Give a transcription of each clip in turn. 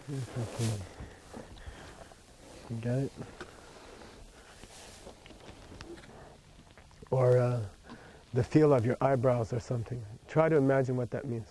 Okay. You got it? Or the feel of your eyebrows or something. Try to imagine what that means.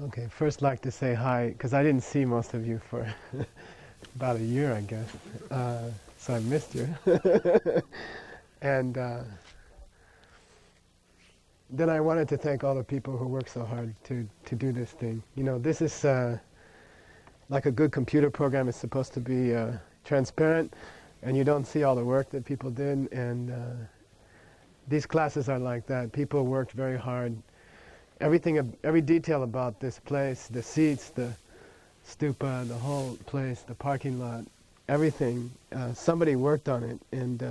Okay, first like to say hi, because I didn't see most of you for about a year, I guess. So I missed you. And then I wanted to thank all the people who work so hard to do this thing. You know, this is like a good computer program is supposed to be transparent, and you don't see all the work that people did. And these classes are like that. People worked very hard. Everything, every detail about this place, the seats, the stupa, the whole place, the parking lot, everything, somebody worked on it. And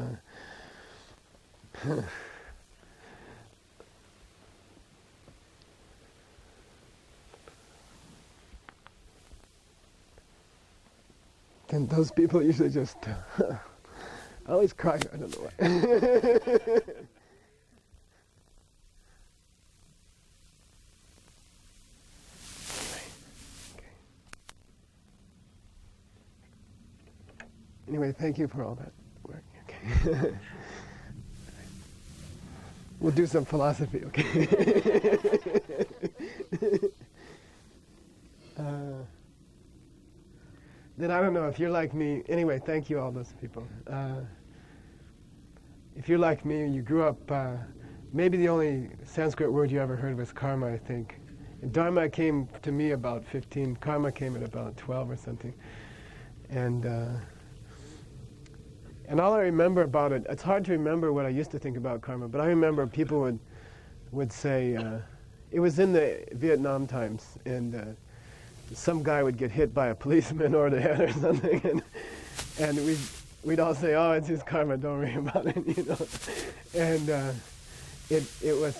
And those people usually just, I always cry, I don't know why. Anyway, thank you for all that work. Okay. We'll do some philosophy, okay? Then I don't know if you're like me. Anyway, thank you all those people. If you're like me, you grew up, maybe the only Sanskrit word you ever heard was karma, I think. And dharma came to me about 15. Karma came at about 12 or something. And all I remember about it, it's hard to remember what I used to think about karma, but I remember people would say, it was in the Vietnam times, and some guy would get hit by a policeman over the head or something, and we'd all say, oh, it's his karma, don't worry about it, you know. And it was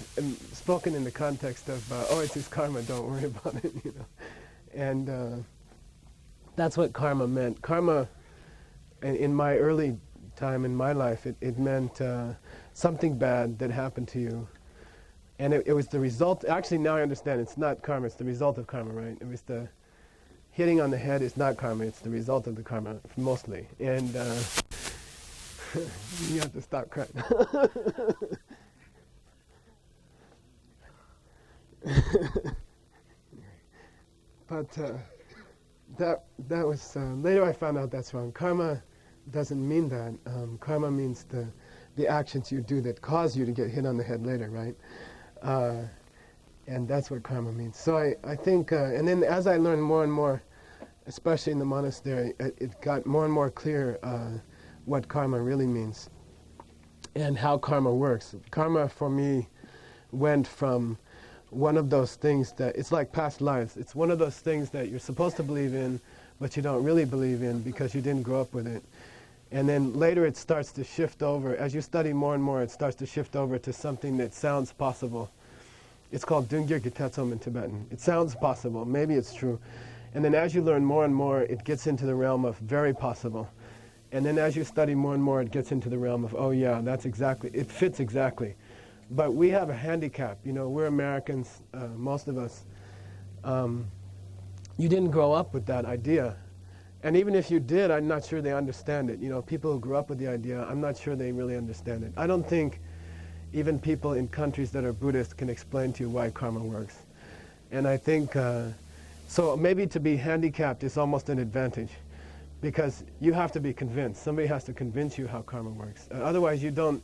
spoken in the context of, oh, it's his karma, don't worry about it, you know. And that's what karma meant. Karma, in my early time in my life, it meant something bad that happened to you. And it was the result, actually now I understand, it's not karma, it's the result of karma, right? It was the hitting on the head is not karma, it's the result of the karma, mostly. And you have to stop crying. But that was, later I found out that's wrong. Karma doesn't mean that. Karma means the actions you do that cause you to get hit on the head later, right? And that's what karma means. So I think, and then as I learned more and more, especially in the monastery, it got more and more clear what karma really means and how karma works. Karma for me went from one of those things that, it's like past lives. It's one of those things that you're supposed to believe in, but you don't really believe in because you didn't grow up with it. And then later it starts to shift over. As you study more and more, it starts to shift over to something that sounds possible. It's called Dungir Gitetsom in Tibetan. It sounds possible. Maybe it's true. And then as you learn more and more, it gets into the realm of very possible. And then as you study more and more, it gets into the realm of, oh yeah, that's exactly, it fits exactly. But we have a handicap. You know, we're Americans, most of us. You didn't grow up with that idea. And even if you did, I'm not sure they understand it. You know, people who grew up with the idea, I'm not sure they really understand it. I don't think even people in countries that are Buddhist can explain to you why karma works. And I think, so maybe to be handicapped is almost an advantage, because you have to be convinced. Somebody has to convince you how karma works. Otherwise you don't,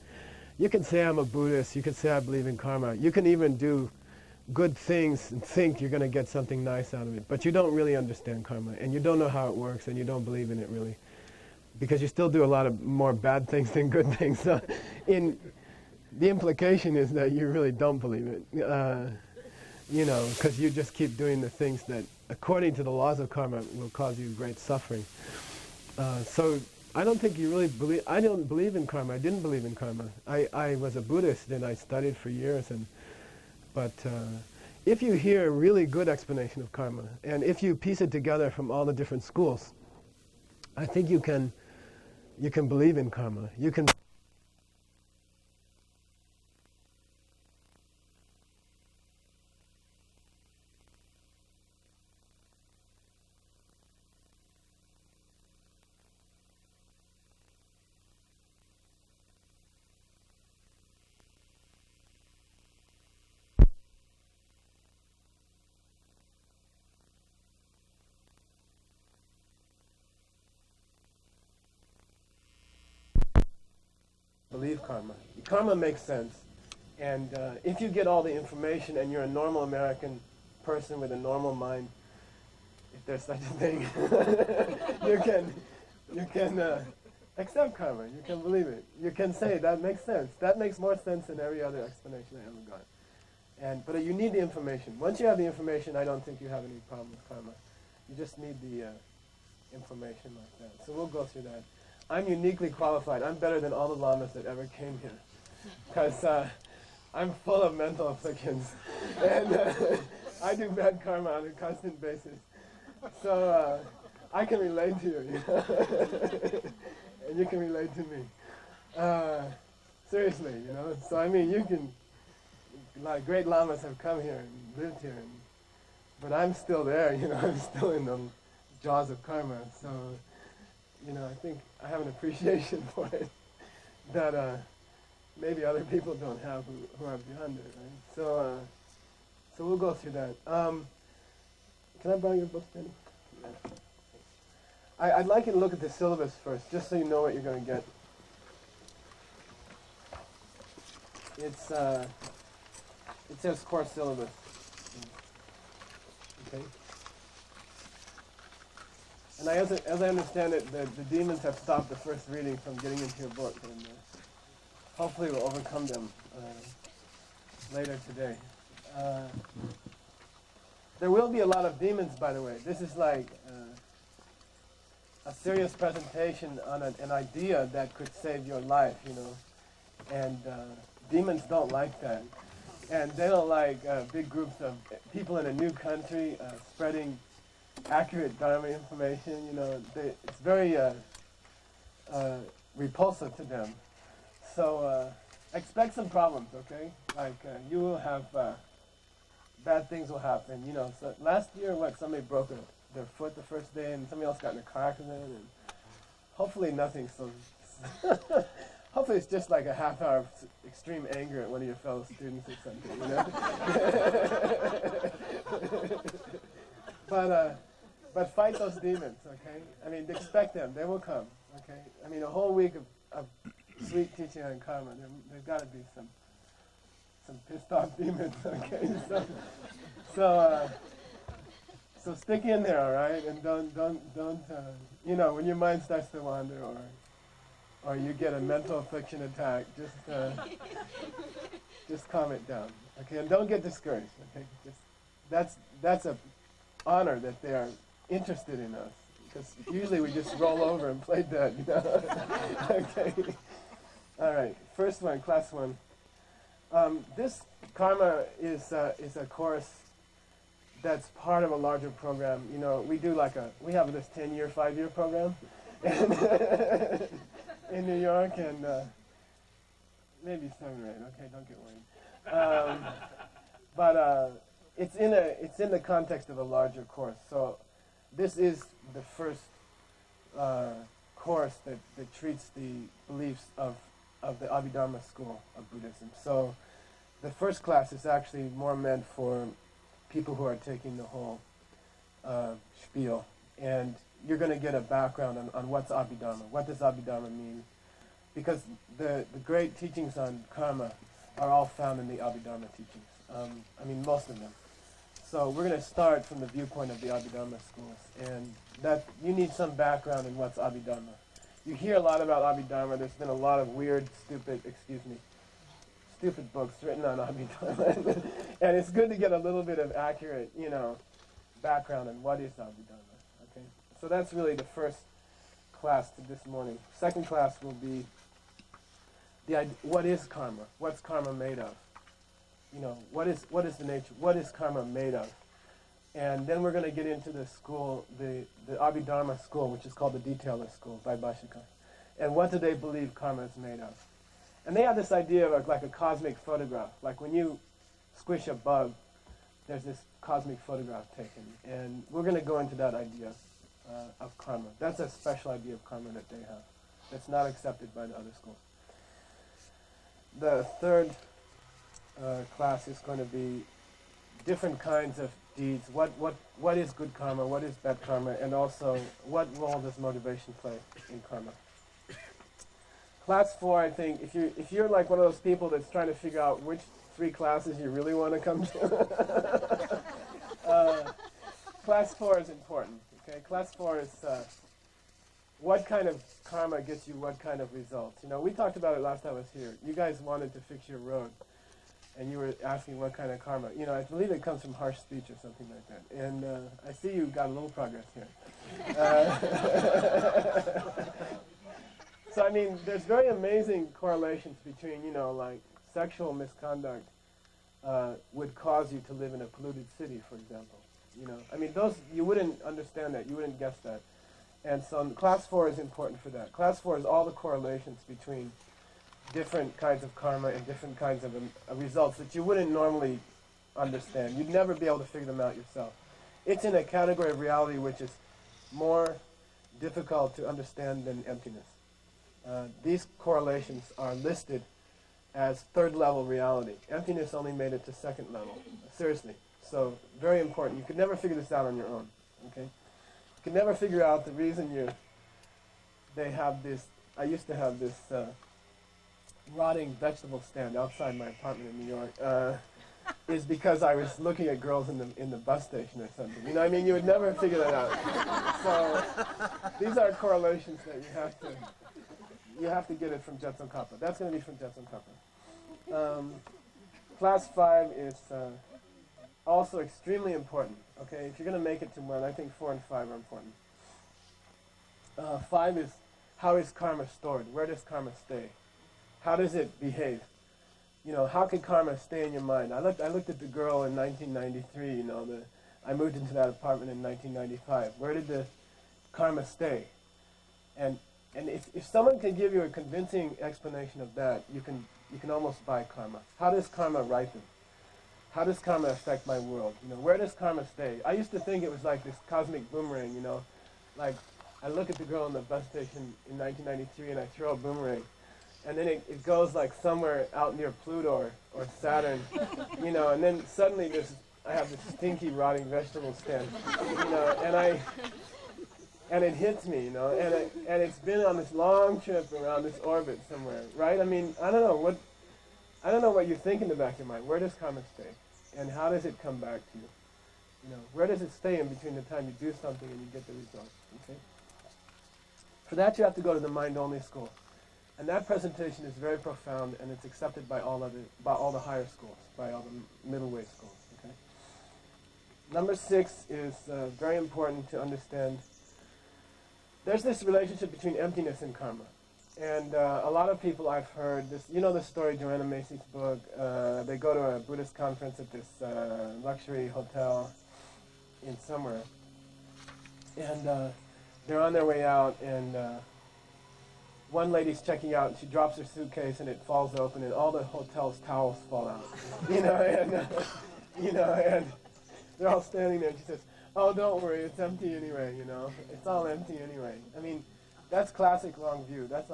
you can say I'm a Buddhist, you can say I believe in karma, you can even do good things and think you're going to get something nice out of it, but you don't really understand karma, and you don't know how it works, and you don't believe in it really, because you still do a lot of more bad things than good things. So the implication is that you really don't believe it, you know, because you just keep doing the things that, according to the laws of karma, will cause you great suffering. So I don't think you really believe, I don't believe in karma. I didn't believe in karma. I was a Buddhist and I studied for years, but if you hear a really good explanation of karma, and if you piece it together from all the different schools, I think you can believe in karma. You can believe karma. Karma makes sense. And if you get all the information and you're a normal American person with a normal mind, if there's such a thing, you can accept karma. You can believe it. You can say that makes sense. That makes more sense than every other explanation I ever got. But you need the information. Once you have the information, I don't think you have any problem with karma. You just need the information like that. So we'll go through that. I'm uniquely qualified. I'm better than all the lamas that ever came here, because I'm full of mental afflictions, and I do bad karma on a constant basis. So I can relate to you, you know? And you can relate to me. Seriously, you know. So I mean, you can, like great lamas have come here and lived here, but I'm still there, you know. I'm still in the jaws of karma. So, you know, I think I have an appreciation for it that maybe other people don't have who are beyond it, right? So, so we'll go through that. Can I borrow your book, Benny? Yeah. I'd like you to look at the syllabus first, just so you know what you're going to get. It says course syllabus. Okay. And as I understand it, the demons have stopped the first reading from getting into your book, and hopefully we'll overcome them later today. There will be a lot of demons, by the way. This is like a serious presentation on an idea that could save your life, you know. And demons don't like that. And they don't like big groups of people in a new country spreading accurate Dharma information, you know. It's very repulsive to them. So expect some problems, okay? Like you will have, bad things will happen, you know. So last year, somebody broke their foot the first day, and somebody else got in a car accident, and hopefully nothing so... Hopefully it's just like a half hour of extreme anger at one of your fellow students or something, you know? But fight those demons, okay? I mean, expect them. They will come, okay? I mean, a whole week of sweet teaching on karma, there's got to be some pissed off demons, okay? So stick in there, all right? And don't you know, when your mind starts to wander or you get a mental affliction attack, just calm it down, okay? And don't get discouraged, okay? That's a honor that they are interested in us, because usually we just roll over and play dead, you know? Okay. All right. First one, class one. This karma is a course that's part of a larger program. You know, we have this 10-year, 5-year program. In New York, and maybe 7 or 8. Okay, don't get worried. But it's in the context of a larger course. So this is the first course that treats the beliefs of the Abhidharma school of Buddhism. So the first class is actually more meant for people who are taking the whole spiel, and you're going to get a background on what's Abhidharma. What does Abhidharma mean? Because the great teachings on karma are all found in the Abhidharma teachings. I mean, most of them. So we're going to start from the viewpoint of the Abhidharma schools, and that you need some background in what's Abhidharma. You hear a lot about Abhidharma. There's been a lot of weird, stupid books written on Abhidharma, and it's good to get a little bit of accurate, you know, background on what is Abhidharma. Okay, so that's really the first class to this morning. Second class will be what is karma? What's karma made of? You know, what is the nature? What is karma made of? And then we're going to get into the school, the Abhidharma school, which is called the Detailist School by Bhashyakar. And what do they believe karma is made of? And they have this idea of like a cosmic photograph. Like when you squish a bug, there's this cosmic photograph taken. And we're going to go into that idea of karma. That's a special idea of karma that they have. That's not accepted by the other schools. The third class is going to be different kinds of deeds. What is good karma? What is bad karma? And also, what role does motivation play in karma? Class 4, I think, if you're like one of those people that's trying to figure out which 3 classes you really want to come to, class 4 is important. Okay, class 4 is what kind of karma gets you what kind of results. You know, we talked about it last time I was here. You guys wanted to fix your road, and you were asking what kind of karma. You know, I believe it comes from harsh speech or something like that. And I see you got a little progress here. So, I mean, there's very amazing correlations between, you know, like sexual misconduct would cause you to live in a polluted city, for example. You know, I mean, those, you wouldn't understand that. You wouldn't guess that. And so class 4 is important for that. Class 4 is all the correlations between different kinds of karma and different kinds of results that you wouldn't normally understand. You'd never be able to figure them out yourself. It's in a category of reality which is more difficult to understand than emptiness. These correlations are listed as third-level reality. Emptiness only made it to second level. Seriously. So, very important. You could never figure this out on your own. Okay? You could never figure out the reason they have this. I used to have this rotting vegetable stand outside my apartment in New York. Is because I was looking at girls in the bus station or something. You know, I mean, you would never figure that out. So these are correlations that you have to get it from Jetson Kappa. That's going to be from Jetson Kappa. Class 5 is also extremely important. Okay, if you're going to make it to 1, I think 4 and 5 are important. 5 is, how is karma stored? Where does karma stay? How does it behave? You know, how could karma stay in your mind? I looked at the girl in 1993, you know, I moved into that apartment in 1995. Where did the karma stay? And if someone can give you a convincing explanation of that, you can almost buy karma. How does karma ripen? How does karma affect my world? You know, where does karma stay? I used to think it was like this cosmic boomerang, you know, like I look at the girl in the bus station in 1993 and I throw a boomerang. And then it goes like somewhere out near Pluto or Saturn, you know, and then suddenly I have this stinky rotting vegetable stand, you know, and it hits me, you know, and it's been on this long trip around this orbit somewhere, right? I mean, I don't know what you think in the back of your mind. Where does karma stay? And how does it come back to you? You know, where does it stay in between the time you do something and you get the result? Okay? For that you have to go to the mind-only school. And that presentation is very profound, and it's accepted by all the higher schools, by all the middle way schools. Okay. Number 6 is very important to understand. There's this relationship between emptiness and karma, and a lot of people I've heard this. You know the story, Joanna Macy's book. They go to a Buddhist conference at this luxury hotel in somewhere, and they're on their way out, and one lady's checking out, and she drops her suitcase, and it falls open, and all the hotel's towels fall out. You know, and they're all standing there, and she says, "Oh, don't worry, it's empty anyway. You know, it's all empty anyway." I mean, that's classic wrong view. That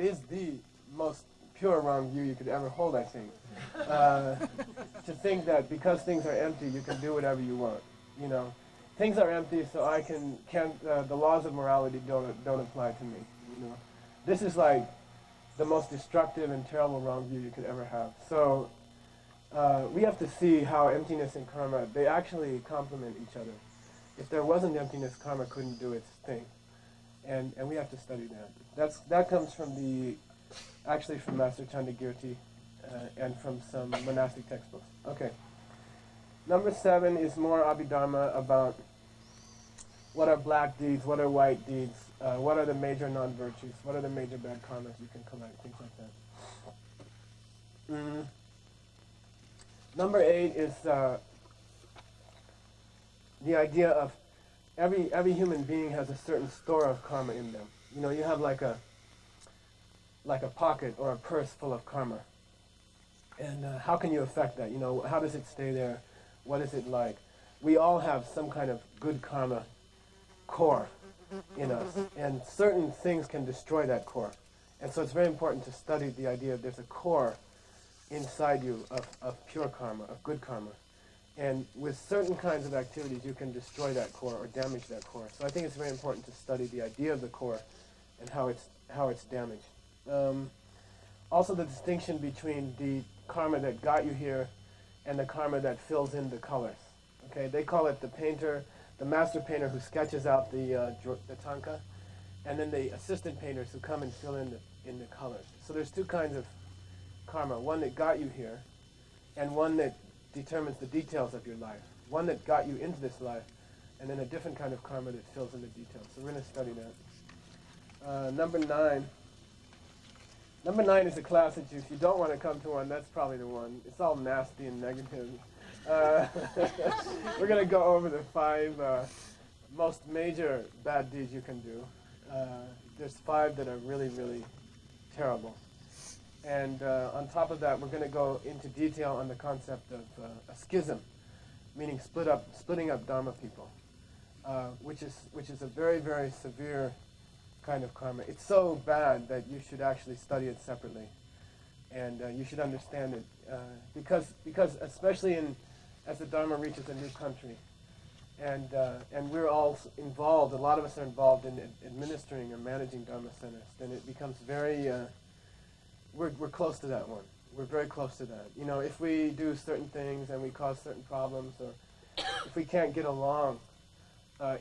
is the most pure wrong view you could ever hold, I think. To think that because things are empty, you can do whatever you want. You know, things are empty, so the laws of morality don't apply to me. You know, this is like the most destructive and terrible wrong view you could ever have. So we have to see how emptiness and karma, they actually complement each other. If there wasn't emptiness, karma couldn't do its thing. And we have to study that. That comes from from Master Chandagirti and from some monastic textbooks. Okay. Number 7 is more Abhidharma about what are black deeds, what are white deeds, what are the major non-virtues, what are the major bad karmas you can collect, things like that. Number 8 is the idea of every human being has a certain store of karma in them. You know, you have like a pocket or a purse full of karma. And how can you affect that? You know, how does it stay there? What is it like? We all have some kind of good karma core in us, and certain things can destroy that core. And so it's very important to study the idea there's a core inside you of pure karma, of good karma. And with certain kinds of activities, you can destroy that core or damage that core. So I think it's very important to study the idea of the core and how it's damaged. Also the distinction between the karma that got you here and the karma that fills in the colors. Okay, they call it the master painter who sketches out the tanka, and then the assistant painters who come and fill in the colors. So there's two kinds of karma, one that got you here, and one that determines the details of your life. One that got you into this life, and then a different kind of karma that fills in the details. So we're going to study that. Number 9. Number 9 is a class that if you don't want to come to one, that's probably the one. It's all nasty and negative. We're going to go over the 5 most major bad deeds you can do. There's 5 that are really, really terrible. And on top of that, we're going to go into detail on the concept of a schism, meaning splitting up Dharma people, which is a very, very severe kind of karma. It's so bad that you should actually study it separately, and you should understand it because especially as the Dharma reaches a new country, and we're all involved. A lot of us are involved in administering or managing Dharma centers. Then it becomes very. We're close to that one. We're very close to that. You know, if we do certain things and we cause certain problems, or if we can't get along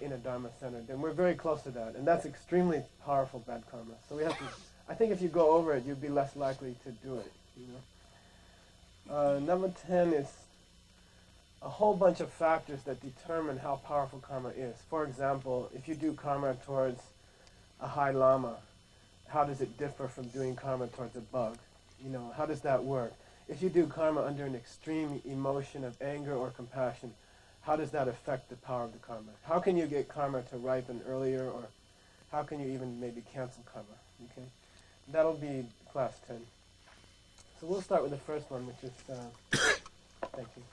in a Dharma center, then we're very close to that, and that's extremely powerful bad karma. So we have to. I think if you go over it, you'd be less likely to do it. You know. Number 10 is a whole bunch of factors that determine how powerful karma is. For example, if you do karma towards a high lama, how does it differ from doing karma towards a bug? You know, how does that work? If you do karma under an extreme emotion of anger or compassion, how does that affect the power of the karma? How can you get karma to ripen earlier, or how can you even maybe cancel karma? Okay, that'll be class 10. So we'll start with the first one, which is, thank you.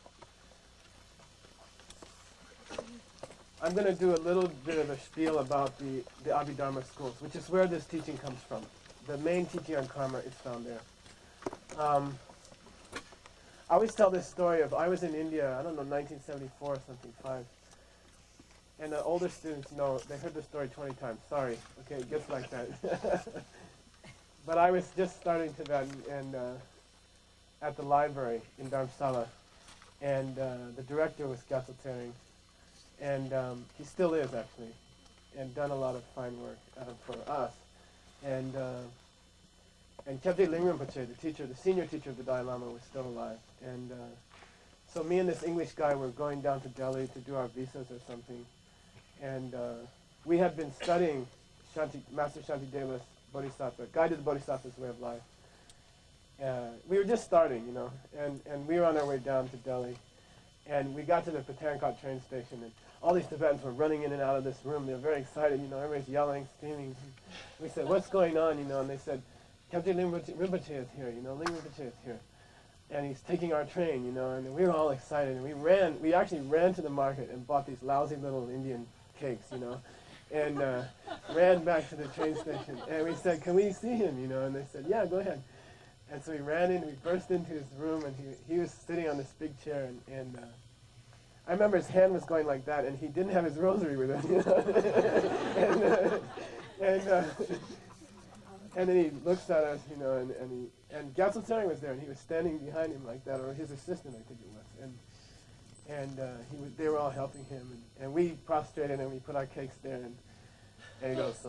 I'm going to do a little bit of a spiel about the Abhidharma schools, which is where this teaching comes from. The main teaching on karma is found there. I always tell this story of, I was in India, I don't know, 1974 or something, 5. And the older students know, they heard the story 20 times. Sorry, okay, it gets like that. But I was just starting Tibetan and at the library in Dharamsala, and the director was Gyatso Tsering. And he still is, actually, and done a lot of fine work for us. And Kyabje Lingrim Rinpoche, the senior teacher of the Dalai Lama, was still alive. And so me and this English guy were going down to Delhi to do our visas or something. And we had been studying Master Shantideva's Bodhisattva, Guided Bodhisattva's Way of Life. We were just starting, you know, and we were on our way down to Delhi. And we got to the Patankot train station, and all these Tibetans were running in and out of this room. They were very excited, you know, everybody's yelling, screaming. We said, what's going on, you know, and they said, Kyabje Rinpoche is here, you know, Ling Rinpoche is here. And he's taking our train, you know, and we were all excited. And we actually ran to the market and bought these lousy little Indian cakes, you know, and ran back to the train station. And we said, can we see him, you know, and they said, yeah, go ahead. And so we ran in, we burst into his room, and he was sitting on this big chair, and I remember his hand was going like that, and he didn't have his rosary with him, you know. and then he looks at us, you know, and Gyatso Tsering was there, and he was standing behind him like that, or his assistant, I think it was, and they were all helping him, and we prostrated and we put our cakes there, and he goes,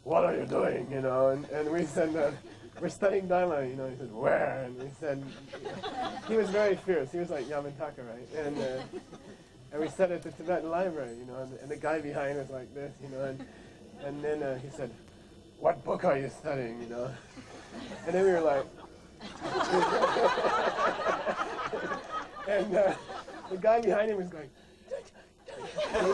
what are you doing, you know, and we said, we're studying Dharma, you know. He said, where? And we said, he was very fierce. He was like Yamantaka, right? And we said at the Tibetan library, you know, and the guy behind was like this, you know, and then he said, what book are you studying, you know? And then we were like, and the guy behind him was going, and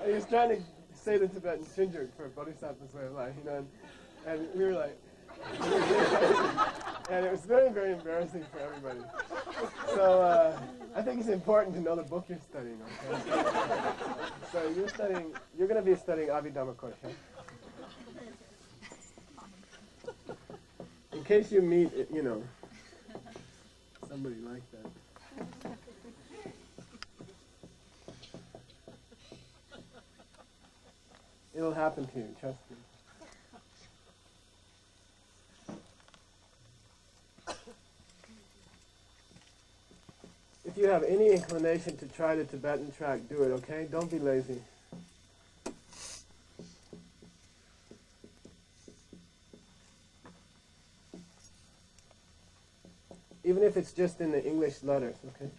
he was trying to say the Tibetan Shinjuk for Bodhisattva's Way of Life, you know, and we were like, and it was very, very embarrassing for everybody. So I think it's important to know the book you're studying, okay? So you're going to be studying Abhidharma Kosha. In case you meet, you know, somebody like that. It'll happen to you, trust me. If you have any inclination to try the Tibetan track, do it, okay? Don't be lazy. Even if it's just in the English letters, okay?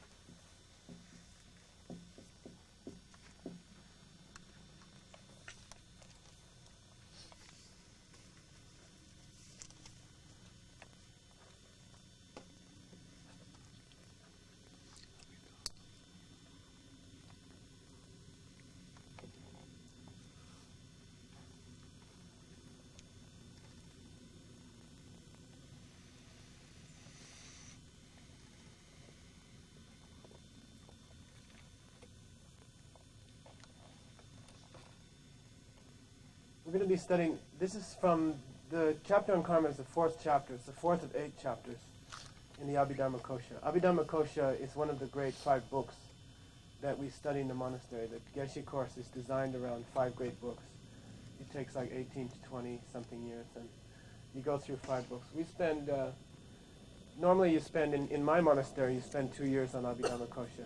going to be studying, this is from the chapter on karma is the fourth chapter. It's the fourth of 8 chapters in the Abhidharma Kosha. Abhidharma Kosha is one of the great 5 books that we study in the monastery. The Geshe course is designed around 5 great books. It takes like 18 to 20 something years, and you go through 5 books. We spend, normally you spend, in my monastery, you spend 2 years on Abhidharma Kosha.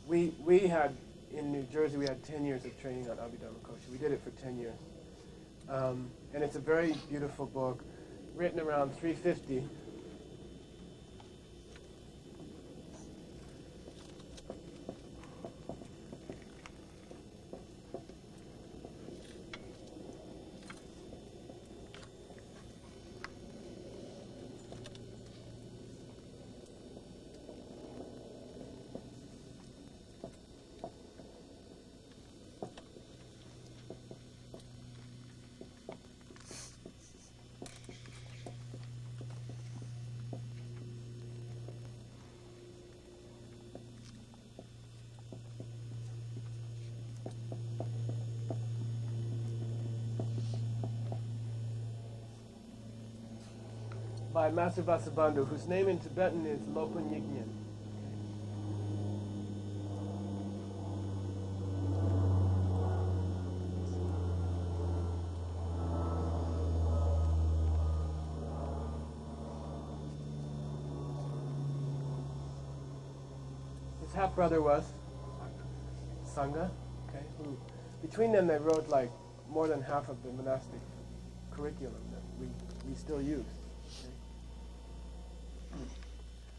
We had, in New Jersey, we had 10 years of training on Abhidharma Kosha. We did it for 10 years. And it's a very beautiful book, written around 350. By Master Vasubandhu, whose name in Tibetan is Lopan Yignan. His half-brother was Sangha, okay, who, between them they wrote like more than half of the monastic curriculum that we still use.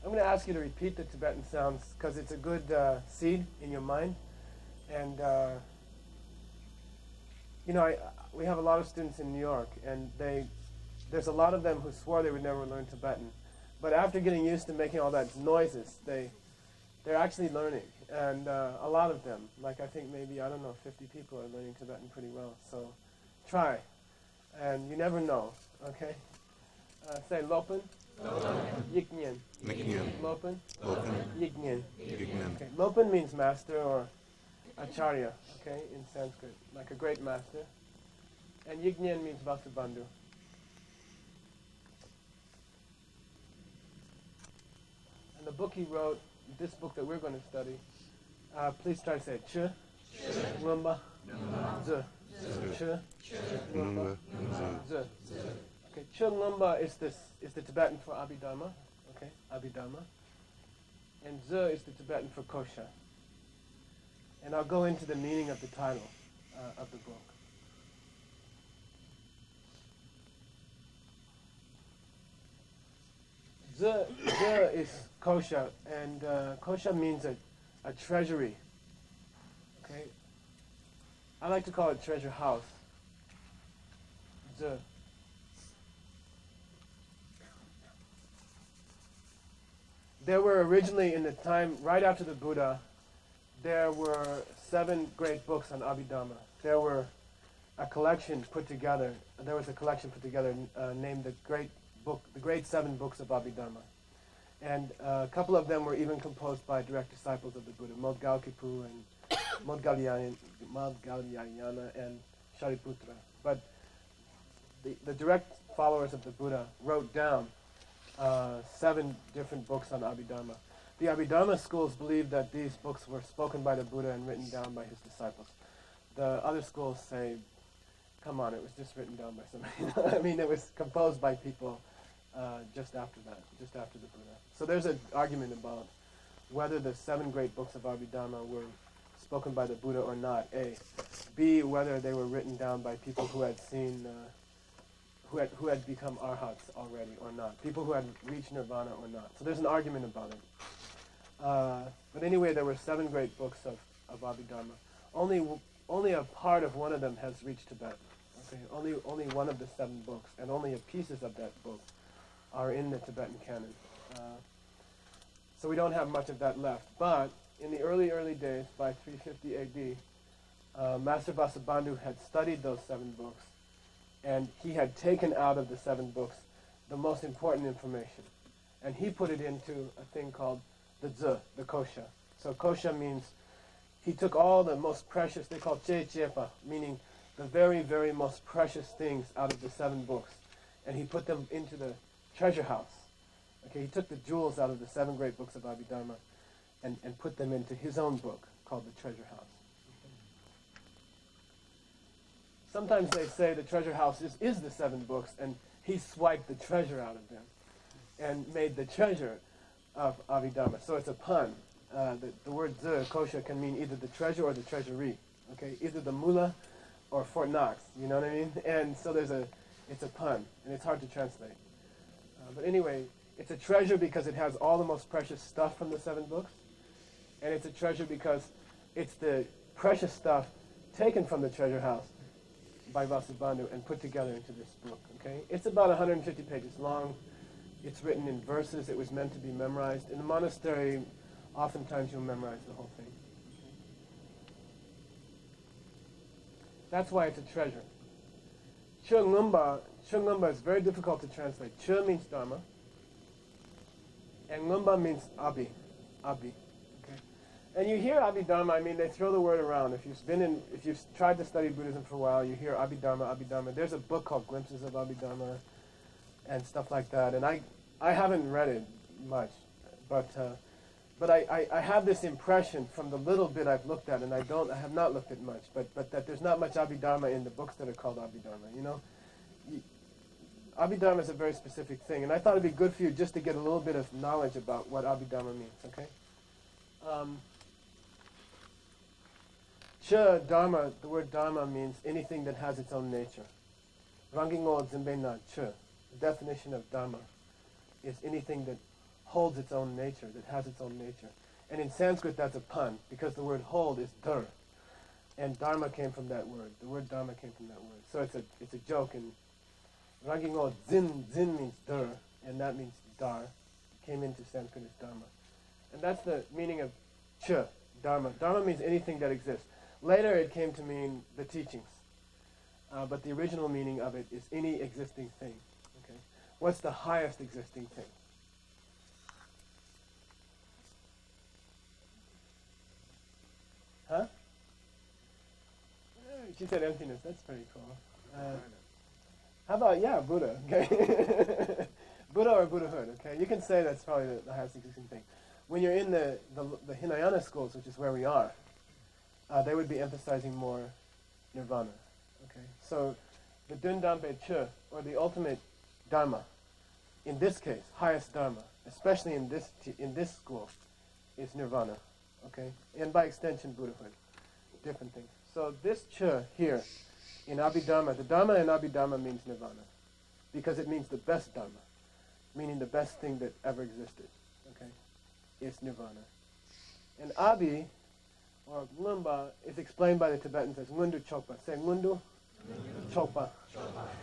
I'm going to ask you to repeat the Tibetan sounds because it's a good seed in your mind. And, we have a lot of students in New York, and there's a lot of them who swore they would never learn Tibetan. But after getting used to making all that noises, they're actually learning. And a lot of them, like I think maybe, 50 people are learning Tibetan pretty well. So try. And you never know, okay? Say Lopan. Yignan. Lopan. Yignan. Okay. Lopan means master or acharya, okay, in Sanskrit, like a great master. And Yignan means Vasubandhu. And the book he wrote, this book that we're going to study, please try to say it. Ch, Lumba, Z. Ch, Lumba, Z. Okay, Chulumba is the Tibetan for Abhidharma, okay, Abhidharma. And Z is the Tibetan for Kosha. And I'll go into the meaning of the title of the book. Z is Kosha, and Kosha means a treasury, okay. I like to call it treasure house. Z. There were originally, in the time right after the Buddha, there were 7 great books on Abhidharma. There were a collection put together. There was a collection put together named the Great 7 Books of Abhidharma, and a couple of them were even composed by direct disciples of the Buddha, Modgalkipu and Modgalyayana and Shariputra. But the direct followers of the Buddha wrote down 7 different books on Abhidharma. The Abhidharma schools believe that these books were spoken by the Buddha and written down by his disciples. The other schools say, come on, it was just written down by somebody. I mean, it was composed by people just after that, just after the Buddha. So there's an argument about whether the 7 great books of Abhidharma were spoken by the Buddha or not, A. B, whether they were written down by people who had seen who had become arhats already or not, people who had reached nirvana or not. So there's an argument about it. But anyway, there were 7 great books of Abhidharma. Only a part of one of them has reached Tibet. Okay, only one of the 7 books, and only pieces of that book are in the Tibetan canon. So we don't have much of that left. But in the early days, by 350 AD, Master Vasubandhu had studied those 7 books, and he had taken out of the 7 books the most important information. And he put it into a thing called the Z, the Kosha. So Kosha means he took all the most precious, they call che chepa, meaning the very, very most precious things out of the 7 books, and he put them into the treasure house. Okay, he took the jewels out of the 7 great books of Abhidharma and put them into his own book called the treasure house. Sometimes they say the treasure house is the 7 books, and he swiped the treasure out of them and made the treasure of Abhidharma. So it's a pun. The word zi, kosha, can mean either the treasure or the treasury. Okay, either the mullah or Fort Knox. You know what I mean? And so it's a pun, and it's hard to translate. But anyway, it's a treasure because it has all the most precious stuff from the 7 books, and it's a treasure because it's the precious stuff taken from the treasure house by Vasubandhu and put together into this book. Okay, it's about 150 pages long. It's written in verses. It was meant to be memorized. In the monastery, oftentimes you'll memorize the whole thing. That's why it's a treasure. Ngumba is very difficult to translate. Che means Dharma, and Ngumba means Abhi. Okay? And you hear Abhidharma, I mean, they throw the word around. If you've tried to study Buddhism for a while, you hear Abhidharma. There's a book called Glimpses of Abhidharma and stuff like that. And I haven't read it much, but I have this impression from the little bit I've looked at, and I have not looked at much, but that there's not much Abhidharma in the books that are called Abhidharma. You know, Abhidharma is a very specific thing, and I thought it'd be good for you just to get a little bit of knowledge about what Abhidharma means. Okay. Dharma, the word Dharma means anything that has its own nature. Rangingo Zimbena Che, the definition of Dharma is anything that holds its own nature, that has its own nature. And in Sanskrit that's a pun, because the word hold is dhar. And Dharma came from that word. The word Dharma came from that word. So it's a joke. And Rangingo Zin means dhar, and that means dar. Came into Sanskrit as Dharma. And that's the meaning of Che, Dharma. Dharma means anything that exists. Later it came to mean the teachings. But the original meaning of it is any existing thing. Okay? What's the highest existing thing? Huh? She said emptiness. That's pretty cool. How about, Buddha. Okay? Buddha or Buddhahood. Okay? You can say that's probably the highest existing thing. When you're in the Hinayana schools, which is where we are, they would be emphasizing more nirvana. Okay, so the Dundampe Che, or the ultimate Dharma, in this case, highest Dharma, especially in this school, is nirvana. Okay, and by extension Buddhahood, different things. So this Che here in Abhidharma, the Dharma in Abhidharma means nirvana, because it means the best Dharma, meaning the best thing that ever existed. Okay, is nirvana. And Abhi, or Ngumba, is explained by the Tibetans as Ngundu Chokpa. Say Ngundu Chokpa.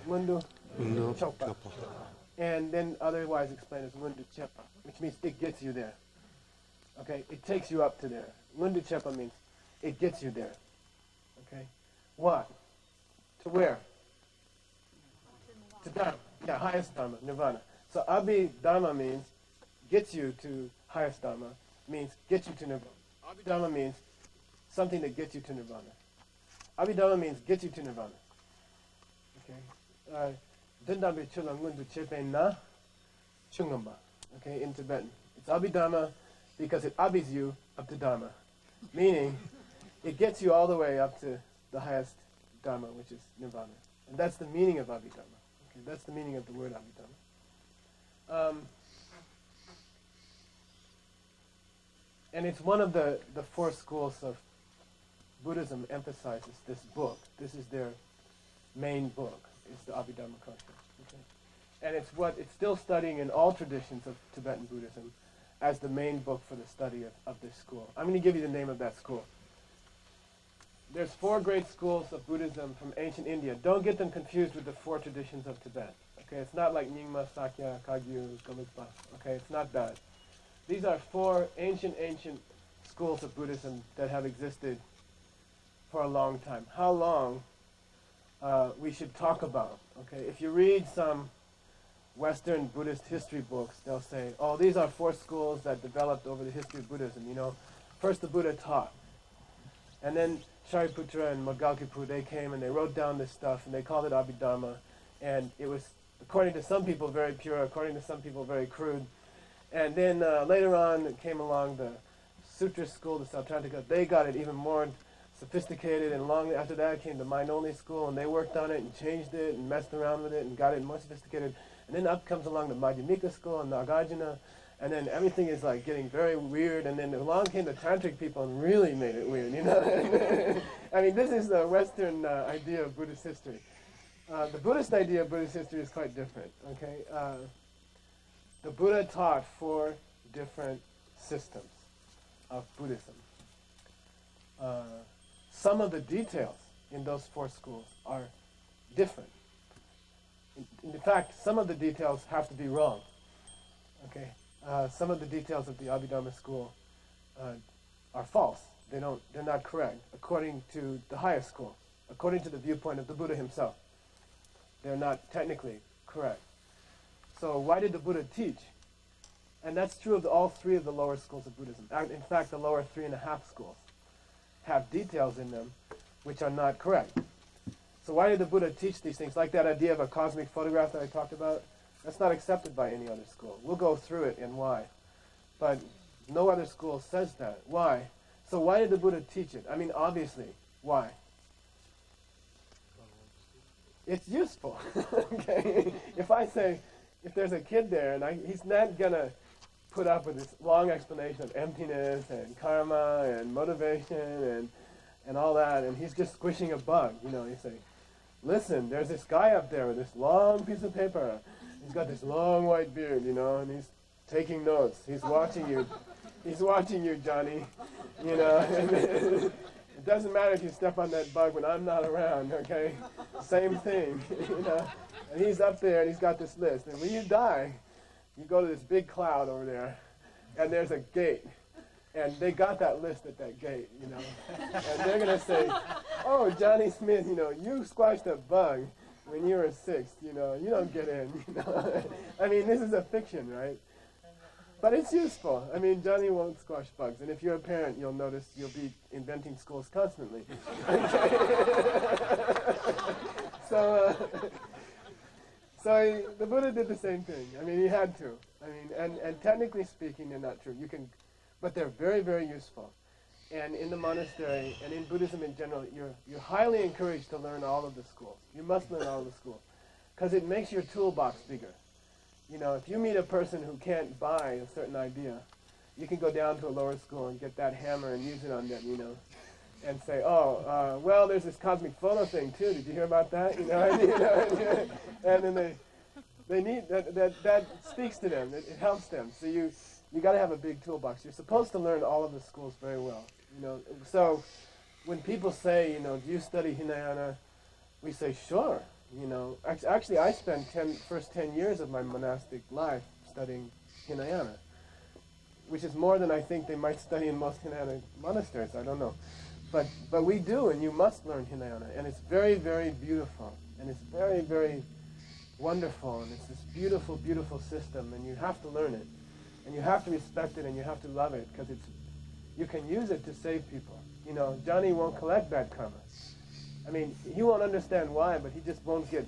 Ngundu Chokpa. And then otherwise explained as Ngundu Chepa, which means it gets you there. Okay, it takes you up to there. Ngundu Chepa means it gets you there. Okay, what? To where? To Dharma. Yeah, highest Dharma, Nirvana. So Abhi Dharma means gets you to highest Dharma, means gets you to Nirvana. Abhidharma means something that gets you to nirvana. Abhidharma means gets you to nirvana. Okay. Dundambe chula ngundu chepe na chungamba. Okay, in Tibetan. It's Abhidharma because it abhis you up to Dharma. Meaning, it gets you all the way up to the highest Dharma, which is nirvana. And that's the meaning of Abhidharma. Okay, that's the meaning of the word Abhidharma. And it's one of the 4 schools of Buddhism emphasizes this book. This is their main book. It's the Abhidharma Kosha. Okay? And it's still studying in all traditions of Tibetan Buddhism as the main book for the study of this school. I'm going to give you the name of that school. There's 4 great schools of Buddhism from ancient India. Don't get them confused with the 4 traditions of Tibet. Okay, it's not like Nyingma, Sakya, Kagyu, Gelugpa. Okay, it's not that. These are 4 ancient schools of Buddhism that have existed for a long time. How long we should talk about. Okay, if you read some Western Buddhist history books, they'll say, oh, these are 4 schools that developed over the history of Buddhism. You know, first the Buddha taught, and then Shariputra and Moggalkippu, they came and they wrote down this stuff and they called it Abhidharma, and it was, according to some people, very pure, according to some people, very crude. And then later on, it came along the Sutra school, the Sautrantika. They got it even more sophisticated, and long after that came the mind-only school, and they worked on it and changed it and messed around with it and got it more sophisticated. And then up comes along the Madhyamika school and Nagarjuna, and then everything is like getting very weird, and then along came the Tantric people and really made it weird, you know? I mean, this is the Western idea of Buddhist history. The Buddhist idea of Buddhist history is quite different, okay? The Buddha taught 4 different systems of Buddhism. Some of the details in those 4 schools are different. In fact, some of the details have to be wrong, okay? Some of the details of the Abhidharma school are false. They're not correct, according to the highest school, according to the viewpoint of the Buddha himself. They're not technically correct. So why did the Buddha teach? And that's true of all 3 of the lower schools of Buddhism. In fact, the lower 3.5 schools have details in them which are not correct. So why did the Buddha teach these things? Like that idea of a cosmic photograph that I talked about, that's not accepted by any other school. We'll go through it and why. But no other school says that. Why? So why did the Buddha teach it? I mean, obviously, why? It's useful. Okay? If there's a kid there and he's not going to put up with this long explanation of emptiness and karma and motivation and all that, and he's just squishing a bug, you say, listen, there's this guy up there with this long piece of paper. He's got this long white beard, and he's taking notes. He's watching you. He's watching you, Johnny. It doesn't matter if you step on that bug when I'm not around, okay? Same thing, And he's up there and he's got this list. And when you die, you go to this big cloud over there, and there's a gate. And they got that list at that gate, And they're going to say, oh, Johnny Smith, you squashed a bug when you were 6, you don't get in, I mean, this is a fiction, right? But it's useful. I mean, Johnny won't squash bugs. And if you're a parent, you'll notice you'll be inventing schools constantly. So the Buddha did the same thing. I mean, he had to. I mean, and technically speaking, they're not true. But they're very, very useful. And in the monastery, and in Buddhism in general, you're highly encouraged to learn all of the schools. You must learn all of the schools. Because it makes your toolbox bigger. If you meet a person who can't buy a certain idea, you can go down to a lower school and get that hammer and use it on them, and say, well, there's this cosmic photo thing too. Did you hear about that? And then they need that speaks to them. It helps them. So you got to have a big toolbox. You're supposed to learn all of the schools very well. So when people say, do you study Hinayana? We say, sure. Actually, I spent first 10 years of my monastic life studying Hinayana, which is more than I think they might study in most Hinayana monasteries. I don't know. But we do, and you must learn Hinayana. And it's very, very beautiful. And it's very, very wonderful. And it's this beautiful, beautiful system. And you have to learn it. And you have to respect it, and you have to love it, because you can use it to save people. Johnny won't collect bad karma. I mean, he won't understand why, but he just won't get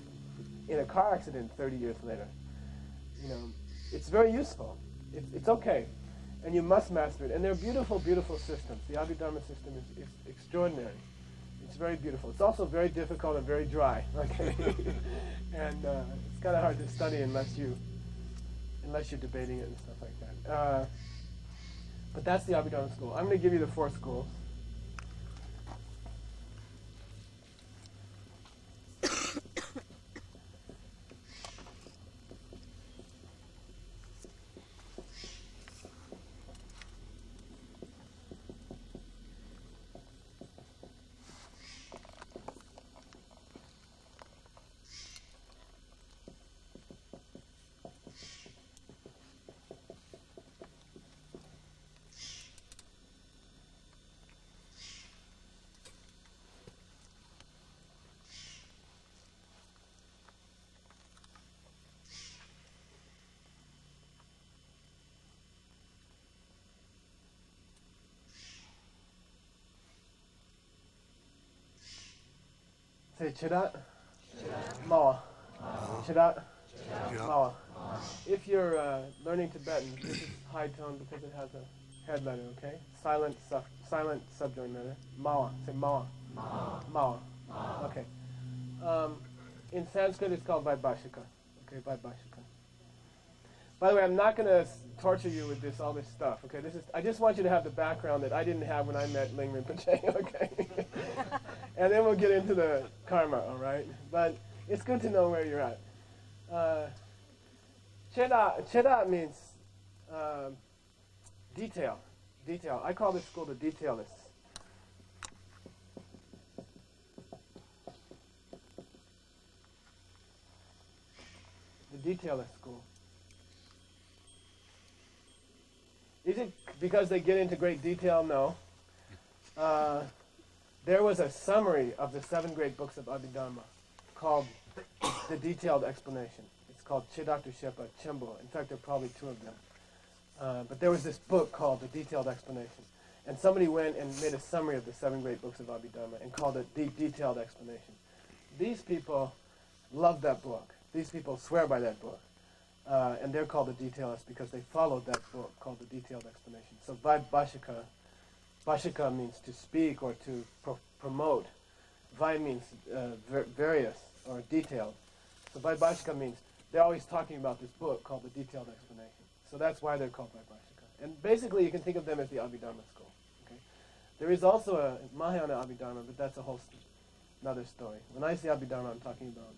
in a car accident 30 years later. It's very useful. It's okay. And you must master it. And they're beautiful, beautiful systems. The Abhidharma system is extraordinary. It's very beautiful. It's also very difficult and very dry. Okay, and it's kind of hard to study unless you're debating it and stuff like that. But that's the Abhidharma school. I'm going to give you the 4 schools. Say Chirat. Mawa. Chirat. Mawa. If you're learning Tibetan, this is high tone because it has a head letter, okay? Silent subjoint letter. Mawa. Say Mawa. Mawa. Okay. In Sanskrit, it's called Vaibhashika. Okay, Vaibhashika. By the way, I'm not going to torture you with all this stuff. Okay, I just want you to have the background that I didn't have when I met Ling Rinpoche. Okay, and then we'll get into the karma. All right, but it's good to know where you're at. Cheda means detail. Detail. I call this school the detailists. The detailist school. Is it because they get into great detail? No. There was a summary of the 7 great books of Abhidharma called The Detailed Explanation. It's called Chedaktu Shepa Chembo. In fact, there are probably 2 of them. But there was this book called The Detailed Explanation. And somebody went and made a summary of the 7 great books of Abhidharma and called it The Detailed Explanation. These people love that book. These people swear by that book. And they're called the detailists because they followed that book called the Detailed Explanation. So Vaibhashika, Bhashika means to speak or to promote. Vai means various or detailed. So Vaibhashika means they're always talking about this book called the Detailed Explanation. So that's why they're called Vaibhashika. And basically you can think of them as the Abhidharma school. Okay? There is also a Mahayana Abhidharma, but that's a whole another story. When I say Abhidharma, I'm talking about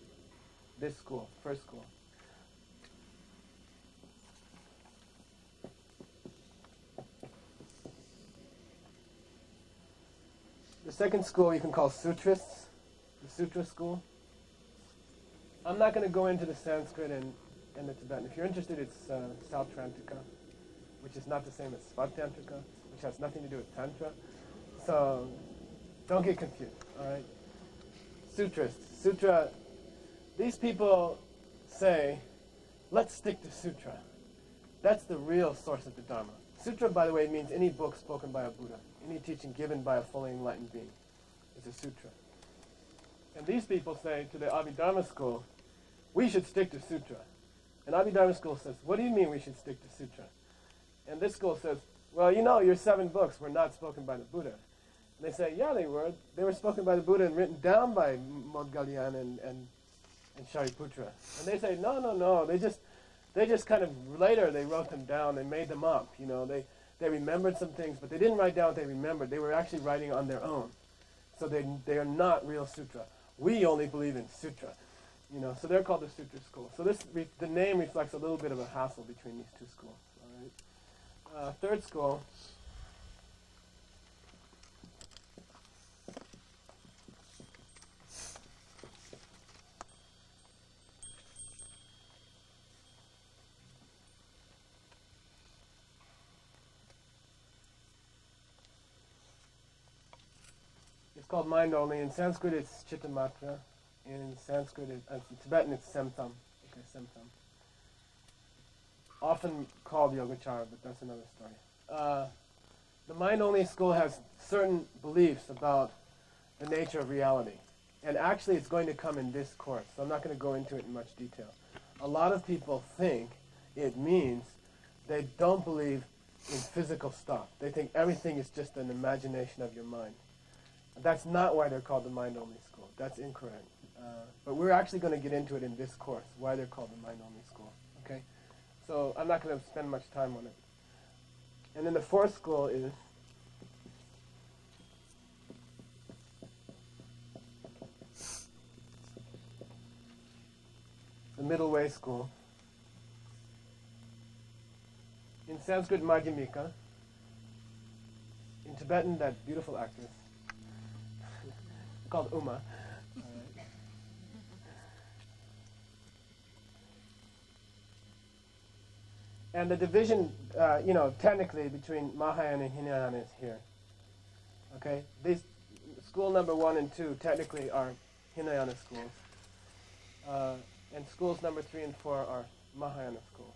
this school, first school. The second school you can call Sutrists, the Sutra school. I'm not going to go into the Sanskrit and the Tibetan. If you're interested, it's Sautrantika, which is not the same as Svatantrika, which has nothing to do with Tantra. So don't get confused, all right? Sutrists. Sutra, these people say, let's stick to Sutra. That's the real source of the Dharma. Sutra, by the way, means any book spoken by a Buddha. Any teaching given by a fully enlightened being is a sutra. And these people say to the Abhidharma school, we should stick to sutra. And Abhidharma school says, what do you mean we should stick to sutra? And this school says, well, you know, your 7 books were not spoken by the Buddha. And they say, yeah, they were. They were spoken by the Buddha and written down by Modgalyan and Shariputra. And they say, no. They just kind of, later they wrote them down and made them up. You know, they remembered some things, but they didn't write down what they remembered. They were actually writing on their own. So they are not real sutra. We only believe in sutra. You know, so they're called the Sutra school. So the name reflects a little bit of a hassle between these 2 schools. All right. Third school. It's called mind only. In Sanskrit, it's Chittamatra. In Sanskrit, in Tibetan, it's Semtam. Okay, Semtam. Often called Yogacara, but that's another story. The mind only school has certain beliefs about the nature of reality. And actually, it's going to come in this course, so I'm not going to go into it in much detail. A lot of people think it means they don't believe in physical stuff. They think everything is just an imagination of your mind. That's not why they're called the mind-only school. That's incorrect. But we're actually going to get into it in this course, why they're called the mind-only school. Okay? So I'm not going to spend much time on it. And then the 4th school is the middle way school. In Sanskrit, Madhyamika. In Tibetan, that beautiful actress called Uma. And the division, technically between Mahayana and Hinayana is here. Okay? These school number 1 and 2 technically are Hinayana schools. And schools number 3 and 4 are Mahayana schools.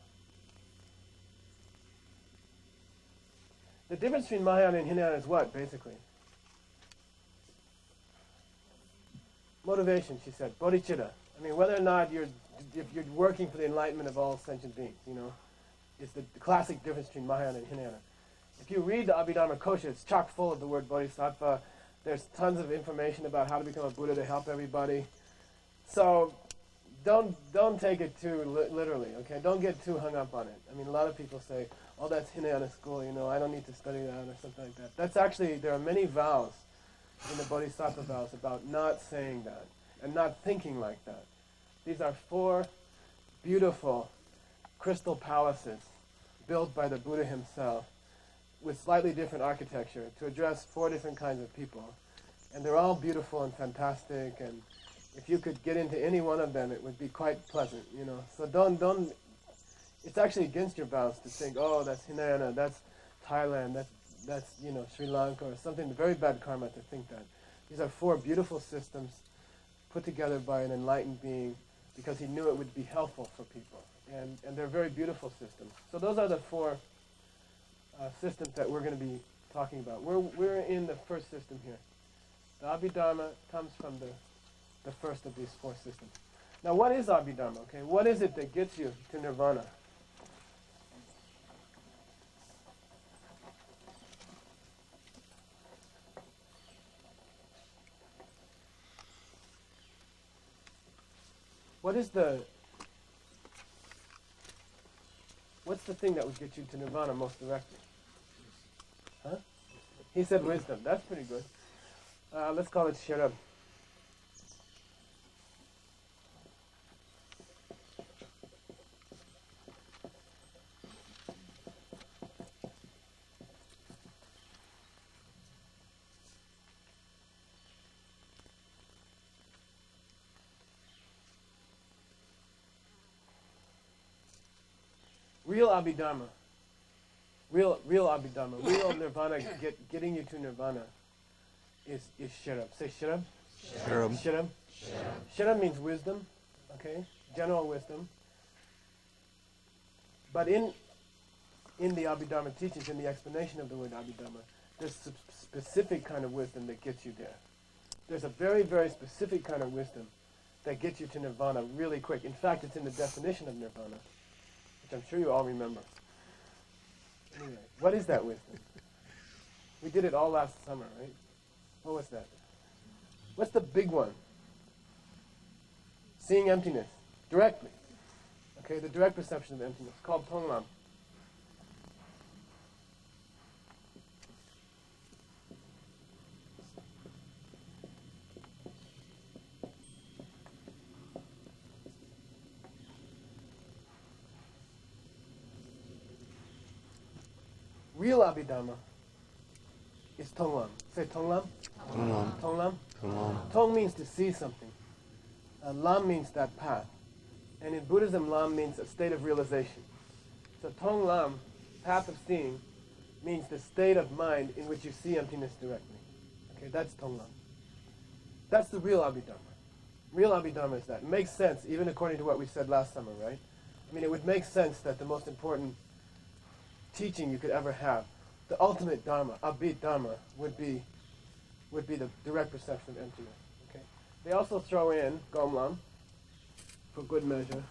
The difference between Mahayana and Hinayana is what, basically? motivation, she said, bodhicitta. I mean, whether or not if you're working for the enlightenment of all sentient beings, is the classic difference between Mahayana and Hinayana. If you read the Abhidharma Kosha, it's chock full of the word bodhisattva. There's tons of information about how to become a Buddha to help everybody. So don't take it too literally, okay? Don't get too hung up on it. I mean, a lot of people say, oh, that's Hinayana school, I don't need to study that or something like that. That's actually, there are many vows in the Bodhisattva vows about not saying that and not thinking like that. These are 4 beautiful crystal palaces built by the Buddha himself with slightly different architecture to address 4 different kinds of people. And they're all beautiful and fantastic, and if you could get into any one of them, it would be quite pleasant, So don't, it's actually against your vows to think, oh, that's Hinayana, that's Thailand, that's Sri Lanka, or something, very bad karma to think that. These are 4 beautiful systems put together by an enlightened being because he knew it would be helpful for people. And they're very beautiful systems. So those are the 4 systems that we're going to be talking about. We're in the first system here. The Abhidharma comes from the first of these 4 systems. Now, what is Abhidharma? Okay, what is it that gets you to nirvana? What's the thing that would get you to nirvana most directly? Huh? He said wisdom. That's pretty good. Let's call it sharab. Real Abhidharma, real Abhidharma, real nirvana, getting you to nirvana is sharab. Say sharab. Sharab. Sharab. Sharab means wisdom, okay, general wisdom. But in the Abhidharma teachings, in the explanation of the word Abhidharma, there's a specific kind of wisdom that gets you there. There's a very, very specific kind of wisdom that gets you to nirvana really quick. In fact, it's in the definition of nirvana, which I'm sure you all remember. Anyway, what is that wisdom? We did it all last summer, right? What was that? What's the big one? Seeing emptiness, directly. Okay, the direct perception of emptiness, called tonglam. Real Abhidharma is tonglam. Say tonglam. Tonglam. Tonglam. Tonglam. Tong means to see something. Lam means that path. And in Buddhism, lam means a state of realization. So tonglam, path of seeing, means the state of mind in which you see emptiness directly. Okay, that's tonglam. That's the real Abhidharma. Real Abhidharma is that. It makes sense, even according to what we said last summer, right? I mean, it would make sense that the most important teaching you could ever have, the ultimate dharma, Abhidharma, would be the direct perception of emptiness. Okay. They also throw in gomlam for good measure.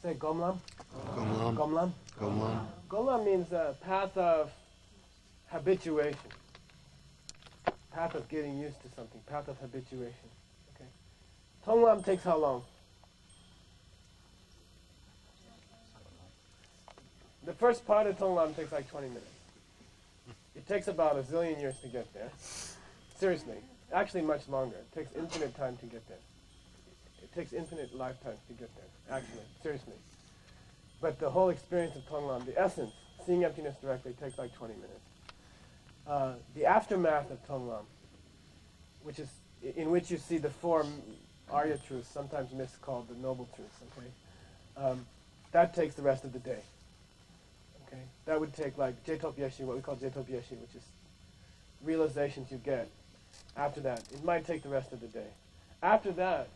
Say gomlam. Gomlam. Gomlam. Gomlam. Gomlam means a path of habituation. Path of getting used to something. Path of habituation. Okay. Tonglam takes how long? The first part of Tonglam takes like 20 minutes. It takes about a zillion years to get there. Seriously. Actually much longer. It takes infinite time to get there. It takes infinite lifetimes to get there, actually, seriously. But the whole experience of Tonglam, the essence, seeing emptiness directly, takes like 20 minutes. The aftermath of Tonglam, in which you see the 4 Arya truths, sometimes miscalled the noble truths, okay? That takes the rest of the day. Okay, that would take like Jetop Yeshi, what we call Jetop Yeshi, which is realizations you get after that. It might take the rest of the day. After that,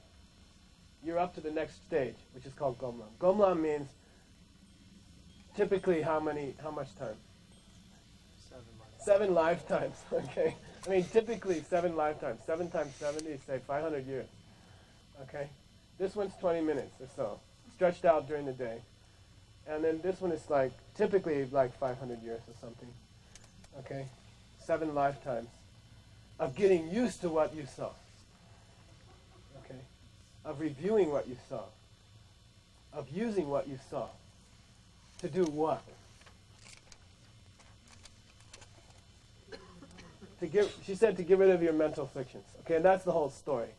you're up to the next stage, which is called Gomlam. Gomlam means typically how much time? 7 lifetimes, okay? I mean, typically 7 lifetimes. 7 times 70 is, say, 500 years, okay? This one's 20 minutes or so, stretched out during the day. And then this one is like, typically like 500 years or something, okay? 7 lifetimes of getting used to what you saw, okay? Of reviewing what you saw, of using what you saw to do what? She said to get rid of your mental fictions. Okay, and that's the whole story.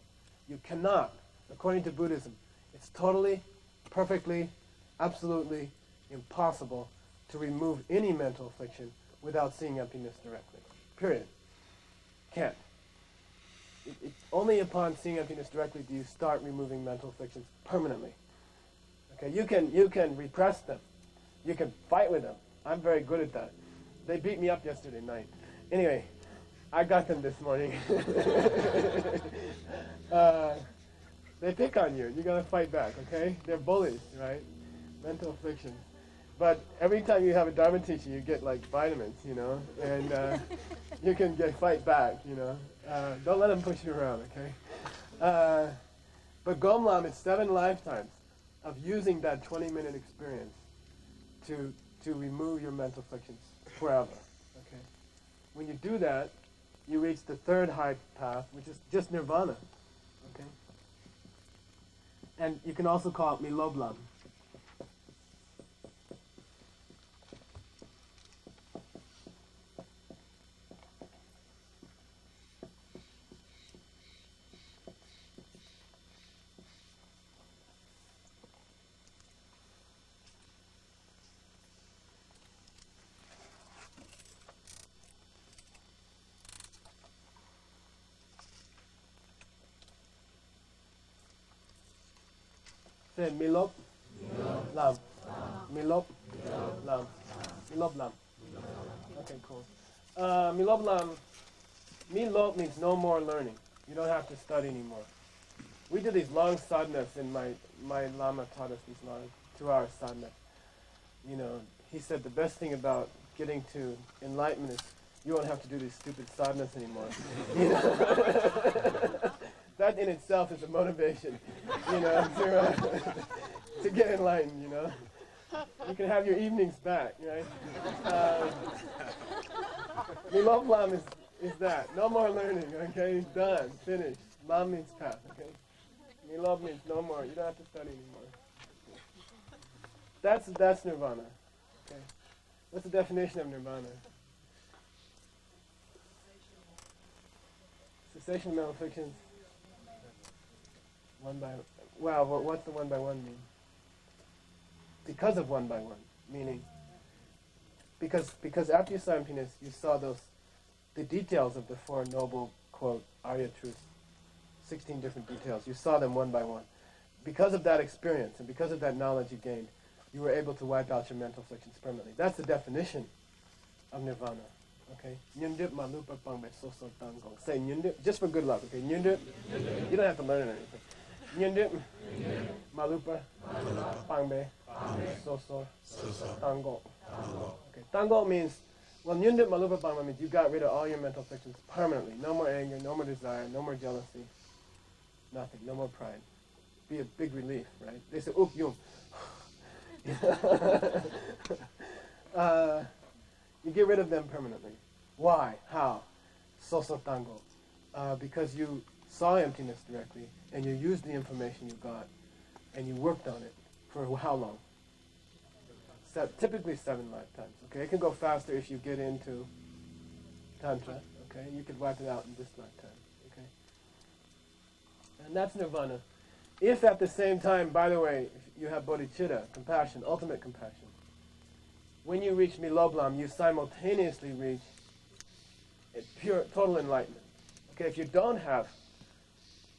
You cannot, according to Buddhism, it's totally, perfectly, absolutely impossible to remove any mental fiction without seeing emptiness directly. Period. Can't. Only upon seeing emptiness directly do you start removing mental fictions permanently. Okay, you can repress them. You can fight with them. I'm very good at that. They beat me up yesterday night. Anyway, I got them this morning. They pick on you. You gotta fight back, okay? They're bullies, right? Mental fiction. But every time you have a Dharma teacher, you get like vitamins, you know, and you can fight back, you know. Don't let them push you around, okay? But Gomlam, it's 7 lifetimes of using that 20-minute experience to remove your mental fictions forever, okay? When you do that, you reach the 3rd high path, which is just nirvana, okay? And you can also call it Miloblam. Say Milop Lam. Milop Lam. Milop Lam. Okay, cool. Milop Lam. Milop means no more learning. You don't have to study anymore. We did these long sadhanas, and my Lama taught us these long 2-hour sadhanas. You know, he said the best thing about getting to enlightenment is you won't have to do these stupid sadhanas anymore. You know? That in itself is a motivation, you know, to get enlightened, you know. You can have your evenings back, right? Milop Lam is that. No more learning, okay? Done, finished. Lam means path, okay? Milop means no more. You don't have to study anymore. That's nirvana, okay? What's the definition of nirvana? Cessation of mental fictions. What's the 1 by 1 mean? Because of 1 by 1, meaning because after you saw emptiness, you saw the details of the 4 noble, quote, Arya truths, 16 different details. You saw them 1 by 1. Because of that experience and because of that knowledge you gained, you were able to wipe out your mental afflictions permanently. That's the definition of nirvana. Okay? Nyundip malupa pangbe soso tango. Say nyundip, just for good luck, okay? Nyundip, you don't have to learn anything. Nyundip malupa pangbe soso tango. Okay, tango means, well, nyundip malupa pangbe means you got rid of all your mental afflictions permanently. No more anger, no more desire, no more jealousy, nothing, no more pride. Be a big relief, right? They say, uk yung. You get rid of them permanently. Why? How? Soso tango. Because you saw emptiness directly, and you used the information you got, and you worked on it for how long? Typically 7 lifetimes. Okay, it can go faster if you get into tantra. Okay, you could wipe it out in this lifetime. Okay, and that's nirvana. If at the same time, by the way, if you have bodhicitta, compassion, ultimate compassion, when you reach Miloblam, you simultaneously reach pure, total enlightenment. Okay, if you don't have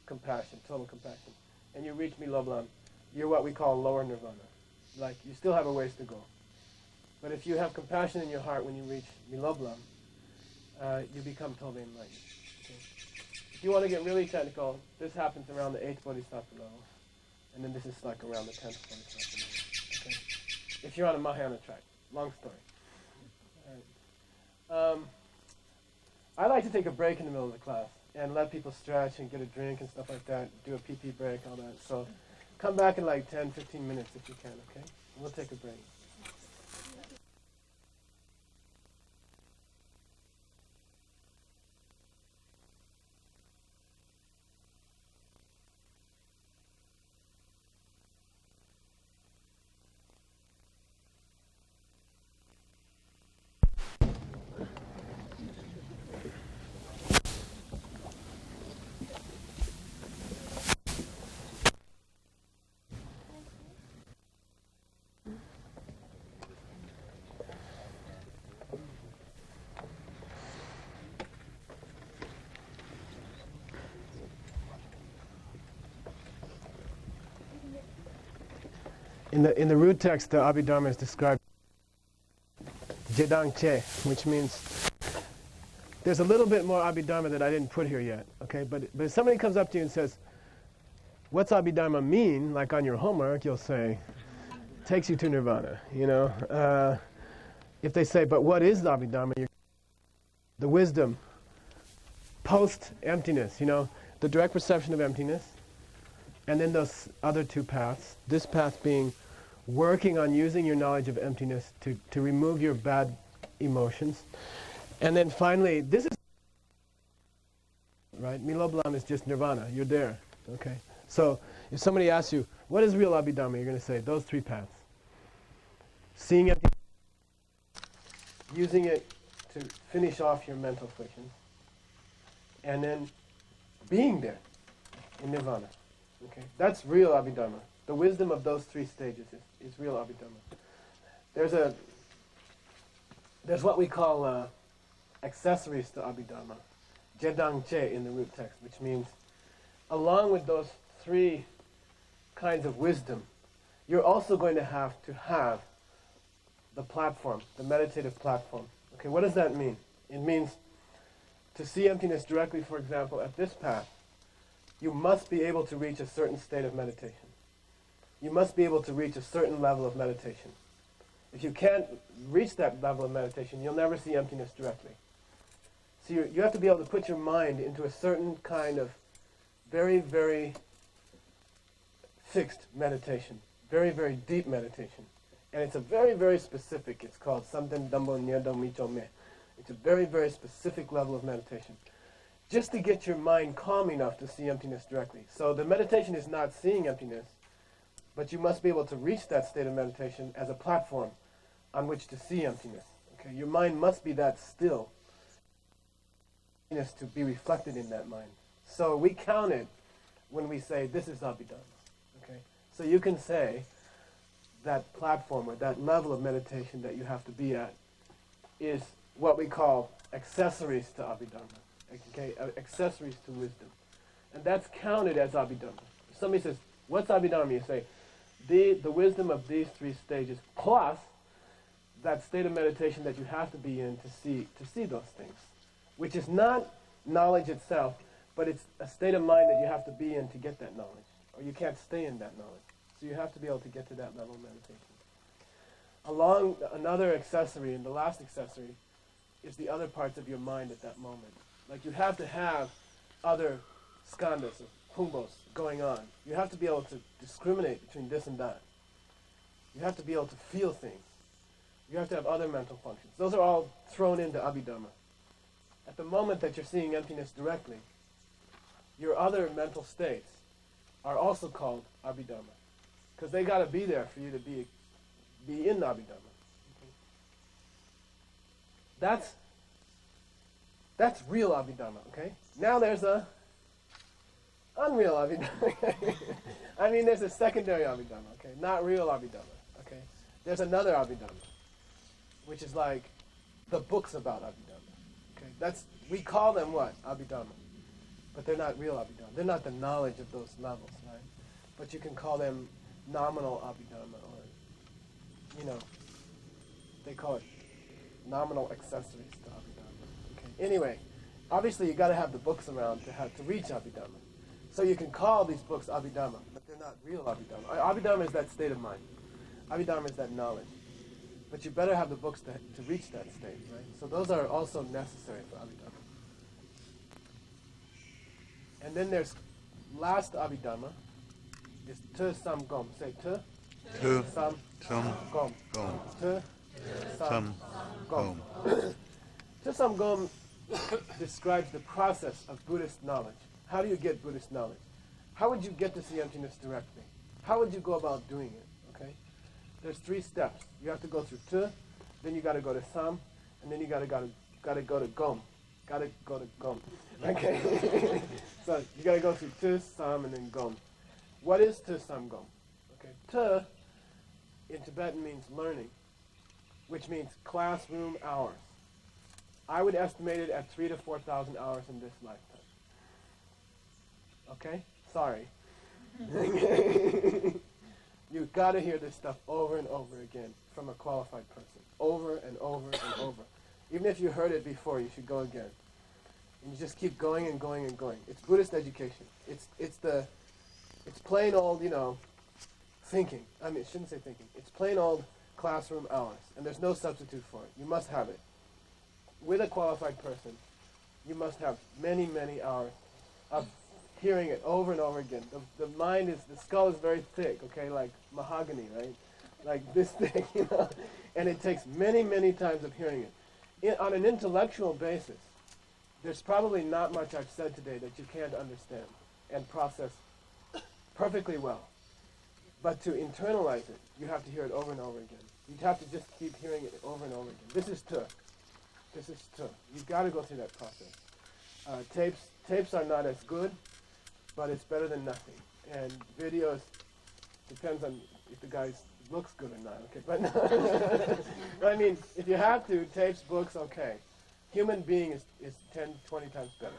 compassion, total compassion, and you reach Miloblam, you're what we call lower nirvana. Like, you still have a ways to go. But if you have compassion in your heart when you reach Miloblam, you become totally enlightened. Okay? If you want to get really technical, this happens around the 8th bodhisattva level, and then this is like around the 10th bodhisattva level. Okay? If you're on a Mahayana track. Long story. All right. I like to take a break in the middle of the class and let people stretch and get a drink and stuff like that, do a pee break, all that. So come back in like 10, 15 minutes if you can, okay? We'll take a break. In the root text, the Abhidharma is described Jedang Che, which means there's a little bit more Abhidharma that I didn't put here yet. Okay, but if somebody comes up to you and says, "What's Abhidharma mean?" Like on your homework, you'll say, "Takes you to nirvana." You know, if they say, "But what is the Abhidharma?" The wisdom post emptiness. You know, the direct perception of emptiness. And then those other two paths, this path being working on using your knowledge of emptiness to remove your bad emotions. And then finally, this is, right? Miloblam is just nirvana. You're there, okay? So if somebody asks you, what is real Abhidharma? You're going to say, those three paths. Seeing emptiness, using it to finish off your mental afflictions, and then being there in nirvana. Okay, that's real Abhidharma. The wisdom of those three stages is real Abhidharma. There's what we call accessories to Abhidharma, Jedang Che in the root text, which means along with those three kinds of wisdom, you're also going to have the platform, the meditative platform. Okay, what does that mean? It means to see emptiness directly, for example, at this path, you must be able to reach a certain state of meditation. You must be able to reach a certain level of meditation. If you can't reach that level of meditation, you'll never see emptiness directly. So you have to be able to put your mind into a certain kind of very, very fixed meditation, very, very deep meditation. And it's a very, very specific, it's called Samten Dambo Nyado Micho Me. It's a very, very specific level of meditation, just to get your mind calm enough to see emptiness directly. So the meditation is not seeing emptiness, but you must be able to reach that state of meditation as a platform on which to see emptiness. Okay, your mind must be that still, to be reflected in that mind. So we count it when we say this is Abhidharma. Okay, so you can say that platform or that level of meditation that you have to be at is what we call accessories to Abhidharma. Okay, accessories to wisdom. And that's counted as Abhidharma. If somebody says, what's Abhidharma? You say, the wisdom of these three stages plus that state of meditation that you have to be in to see those things, which is not knowledge itself, but it's a state of mind that you have to be in to get that knowledge, or you can't stay in that knowledge. So you have to be able to get to that level of meditation. Along another accessory, and the last accessory, is the other parts of your mind at that moment. Like you have to have other skandhas or kumbhos going on. You have to be able to discriminate between this and that. You have to be able to feel things. You have to have other mental functions. Those are all thrown into Abhidharma. At the moment that you're seeing emptiness directly, your other mental states are also called Abhidharma, because they got to be there for you to be in Abhidharma. That's real Abhidharma, okay? Now there's a unreal Abhidharma. I mean, there's a secondary Abhidharma, okay? Not real Abhidharma, okay? There's another Abhidharma, which is like the books about Abhidharma, okay? We call them what? Abhidharma. But they're not real Abhidharma. They're not the knowledge of those levels, right? But you can call them nominal Abhidharma, or, They call it nominal accessories to Abhidhamma. Okay. Anyway, obviously you got to have the books around to reach Abhidhamma. So you can call these books Abhidhamma, but they're not real Abhidhamma. Abhidhamma is that state of mind. Abhidhamma is that knowledge. But you better have the books to reach that state, right? So those are also necessary for Abhidhamma. And then there's last Abhidhamma is Tu Sam Gom. Say Tu, Tu, Sam, Sam, Gom. Gom. Tu, Sam, Gom. Gom. Tu Sam Gom describes the process of Buddhist knowledge. How do you get Buddhist knowledge? How would you get to see emptiness directly? How would you go about doing it? Okay, there's 3 steps. You have to go through Tu, then you got to go to Sam, and then you got to go to Gom. Got to go to Gom. Okay, so you got to go through Tu, Sam, and then Gom. What is Tu, Sam, Gom? Okay, Tu in Tibetan means learning, which means classroom hours. I would estimate it at 3,000 to 4,000 hours in this lifetime. Okay? Sorry. You've got to hear this stuff over and over again from a qualified person. Over and over and over. Even if you heard it before, you should go again. And you just keep going and going and going. It's Buddhist education. It's plain old, thinking. I mean, I shouldn't say thinking. It's plain old classroom hours. And there's no substitute for it. You must have it. With a qualified person, you must have many, many hours of hearing it over and over again. The skull is very thick, okay, like mahogany, right? Like this thick, and it takes many, many times of hearing it. On an intellectual basis, there's probably not much I've said today that you can't understand and process perfectly well. But to internalize it, you have to hear it over and over again. You have to just keep hearing it over and over again. This is Tu. This is Tu. You've got to go through that process. Tapes are not as good, but it's better than nothing. And videos depends on if the guy looks good or not. Okay, but I mean, if you have to, tapes, books, okay. Human being is 10, 20 times better.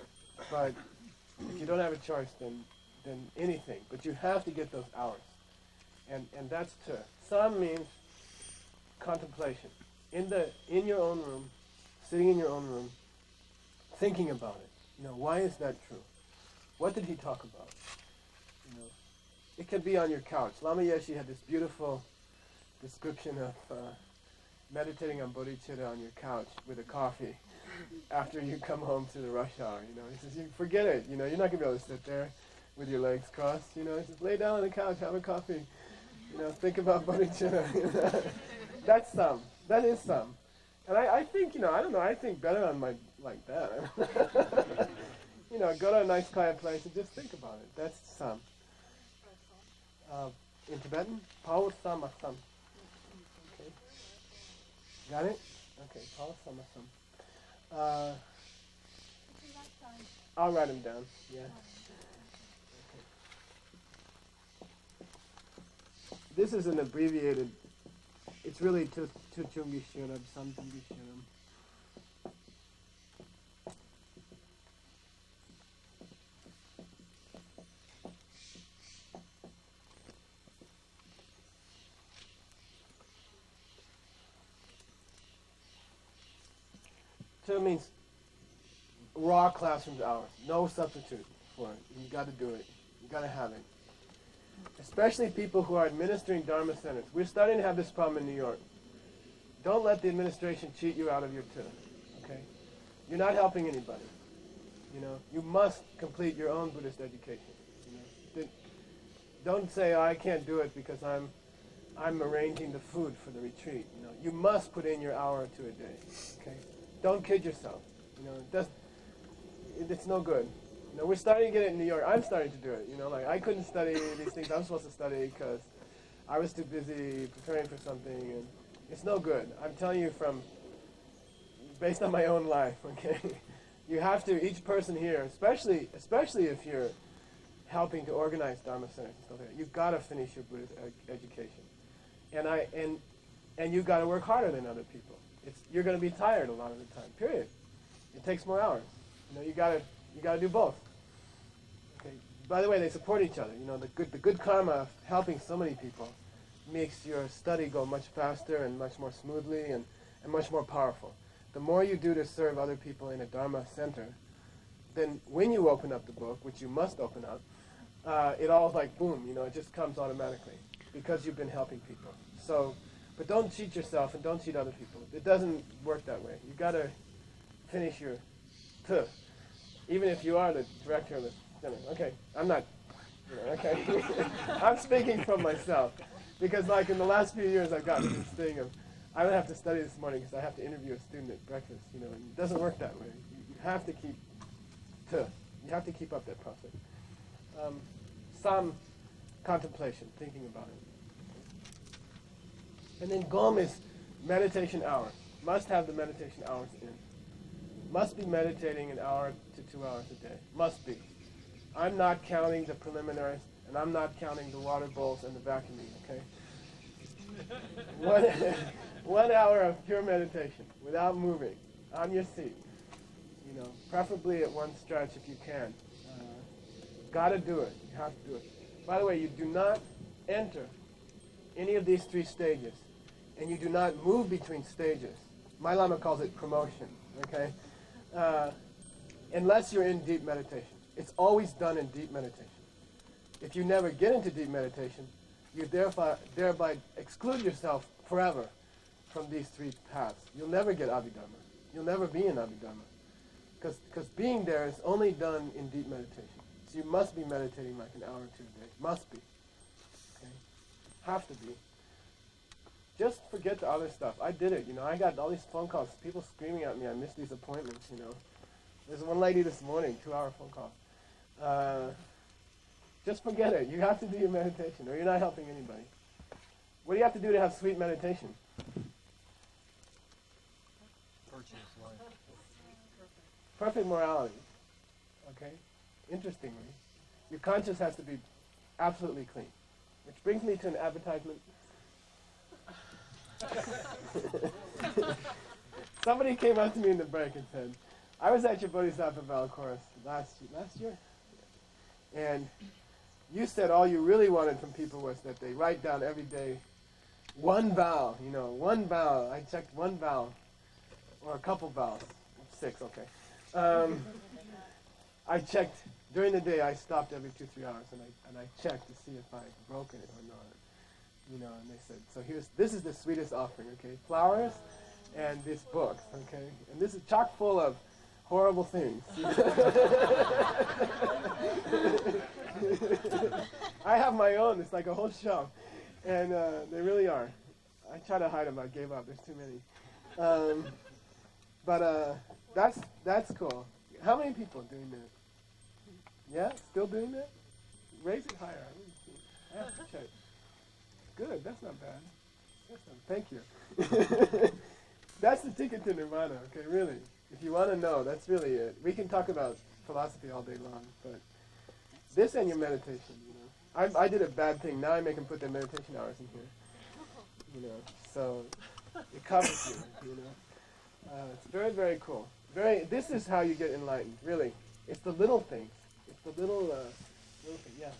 But if you don't have a choice, then anything. But you have to get those hours, and that's Tu. Sam means contemplation. In your own room, sitting in your own room, thinking about it. Why is that true? What did he talk about? It could be on your couch. Lama Yeshe had this beautiful description of meditating on bodhicitta on your couch with a coffee after you come home to the rush hour. He says, you forget it. You're not going to be able to sit there with your legs crossed. He says, lay down on the couch, have a coffee. Think about bodhicitta. That's some. That is some. And I think, I don't know, I think better on my, like that. Go to a nice quiet place and just think about it. That's some. In Tibetan, Pao Sama Sam. Okay. Got it? Okay, Pao Sama Sam. I'll write them down, yeah. Okay. This is an abbreviated, it's really Chungi Shiram, Sam Chungi Shiram. So it means raw classroom hours, no substitute for it. You got to do it. You got to have it. Especially people who are administering Dharma centers. We're starting to have this problem in New York. Don't let the administration cheat you out of your Tu. Okay? You're not helping anybody. You must complete your own Buddhist education. Don't say, I can't do it because I'm arranging the food for the retreat. You must put in your hour or two a day. Okay? Don't kid yourself. It's no good. We're starting to get it in New York. I'm starting to do it. I couldn't study these things I'm supposed to study because I was too busy preparing for something, and it's no good. I'm telling you based on my own life. Okay, you have to. Each person here, especially if you're helping to organize Dharma centers and stuff like that, you've got to finish your Buddhist education, and you've got to work harder than other people. You're going to be tired a lot of the time. Period. It takes more hours. You got to do both. Okay. By the way, they support each other. The good karma of helping so many people makes your study go much faster and much more smoothly and much more powerful. The more you do to serve other people in a Dharma center, then when you open up the book, which you must open up, it all like boom, it just comes automatically because you've been helping people. So, but don't cheat yourself and don't cheat other people. It doesn't work that way. You got to finish your tuh. Even if you are the director of the center. Okay, I'm not, okay. I'm speaking from myself. Because like in the last few years I've gotten this thing of, I don't have to study this morning because I have to interview a student at breakfast, and it doesn't work that way. You have to keep tuh. You have to keep up that process. Some contemplation, thinking about it. And then gom is meditation hour. Must have the meditation hours in. Must be meditating an hour to 2 hours a day. Must be. I'm not counting the preliminaries, and I'm not counting the water bowls and the vacuuming, okay? 1 hour of pure meditation without moving, on your seat. Preferably at one stretch if you can. Gotta do it. You have to do it. By the way, you do not enter any of these 3 stages, and you do not move between stages. My Lama calls it promotion, okay? Unless you're in deep meditation. It's always done in deep meditation. If you never get into deep meditation, you thereby exclude yourself forever from these 3 paths. You'll never get Abhidharma. You'll never be in Abhidharma. Because being there is only done in deep meditation. So you must be meditating like an hour or 2 a day. Must be. Okay? Have to be. Just forget the other stuff. I did it, I got all these phone calls, people screaming at me, I missed these appointments, There's one lady this morning, 2-hour phone call. Just forget it. You have to do your meditation, or you're not helping anybody. What do you have to do to have sweet meditation? Perfect morality. Okay? Interestingly, your conscience has to be absolutely clean. Which brings me to an advertisement. Somebody came up to me in the break and said, I was at your Bodhisattva vow course last year, and you said all you really wanted from people was that they write down every day one vow, one vow. I checked one vow, or a couple vows, 6, okay. I checked, during the day I stopped every 2-3 hours and I checked to see if I'd broken it or not. And they said, so this is the sweetest offering, okay? Flowers and this book, okay? And this is chock full of horrible things. I have my own, it's like a whole shelf. And they really are. I try to hide them, I gave up, there's too many. But that's cool. How many people are doing that? Yeah, still doing that? Raise it higher. I have to check. Good, that's not bad. Thank you. That's the ticket to nirvana, okay, really. If you want to know, that's really it. We can talk about philosophy all day long, but this and your meditation, I did a bad thing. Now I make them put their meditation hours in here. So it covers you, It's very, very cool. This is how you get enlightened, really. It's the little things. It's the little thing, yeah.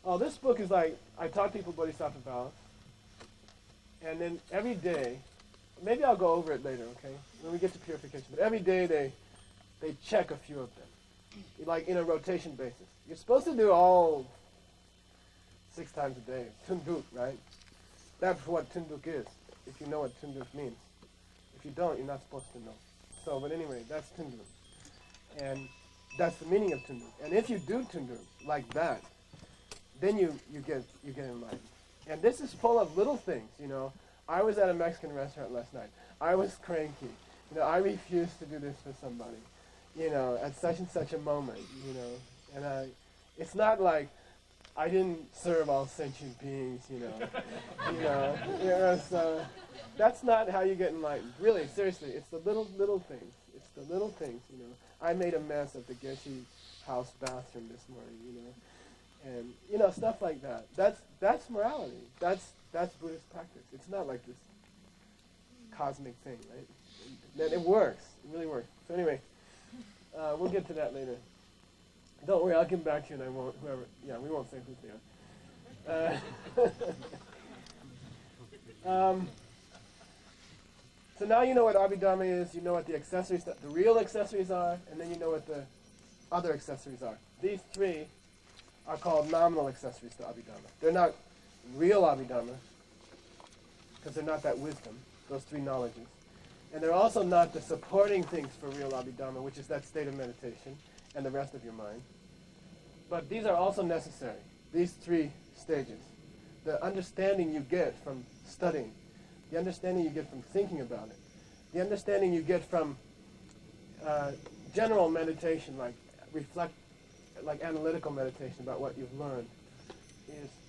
Oh, this book is like, I taught people Bodhisattva vows, and then every day, maybe I'll go over it later, okay, when we get to purification, but every day they check a few of them, like in a rotation basis. You're supposed to do all 6 times a day, tunduk, right? That's what tunduk is, if you know what tunduk means. If you don't, you're not supposed to know. So, but anyway, that's tunduk. And that's the meaning of tunduk. And if you do tunduk like that, then you get enlightened. And this is full of little things, I was at a Mexican restaurant last night. I was cranky. I refused to do this for somebody, at such and such a moment, And it's not like I didn't serve all sentient beings, So that's not how you get enlightened. Really, seriously, it's the little things. It's the little things, I made a mess at the Geshe house bathroom this morning, and stuff like that. That's morality. That's Buddhist practice. It's not like this cosmic thing, right? And it works. It really works. So anyway, we'll get to that later. Don't worry, I'll get back to you, and we won't say who they are. So now you know what Abhidharma is, you know what the accessories, the real accessories are, and then you know what the other accessories are. These three are called nominal accessories to Abhidharma. They're not real Abhidharma, because they're not that wisdom, those three knowledges. And they're also not the supporting things for real Abhidharma, which is that state of meditation and the rest of your mind. But these are also necessary, these three stages. The understanding you get from studying, the understanding you get from thinking about it, the understanding you get from general meditation, like analytical meditation about what you've learned,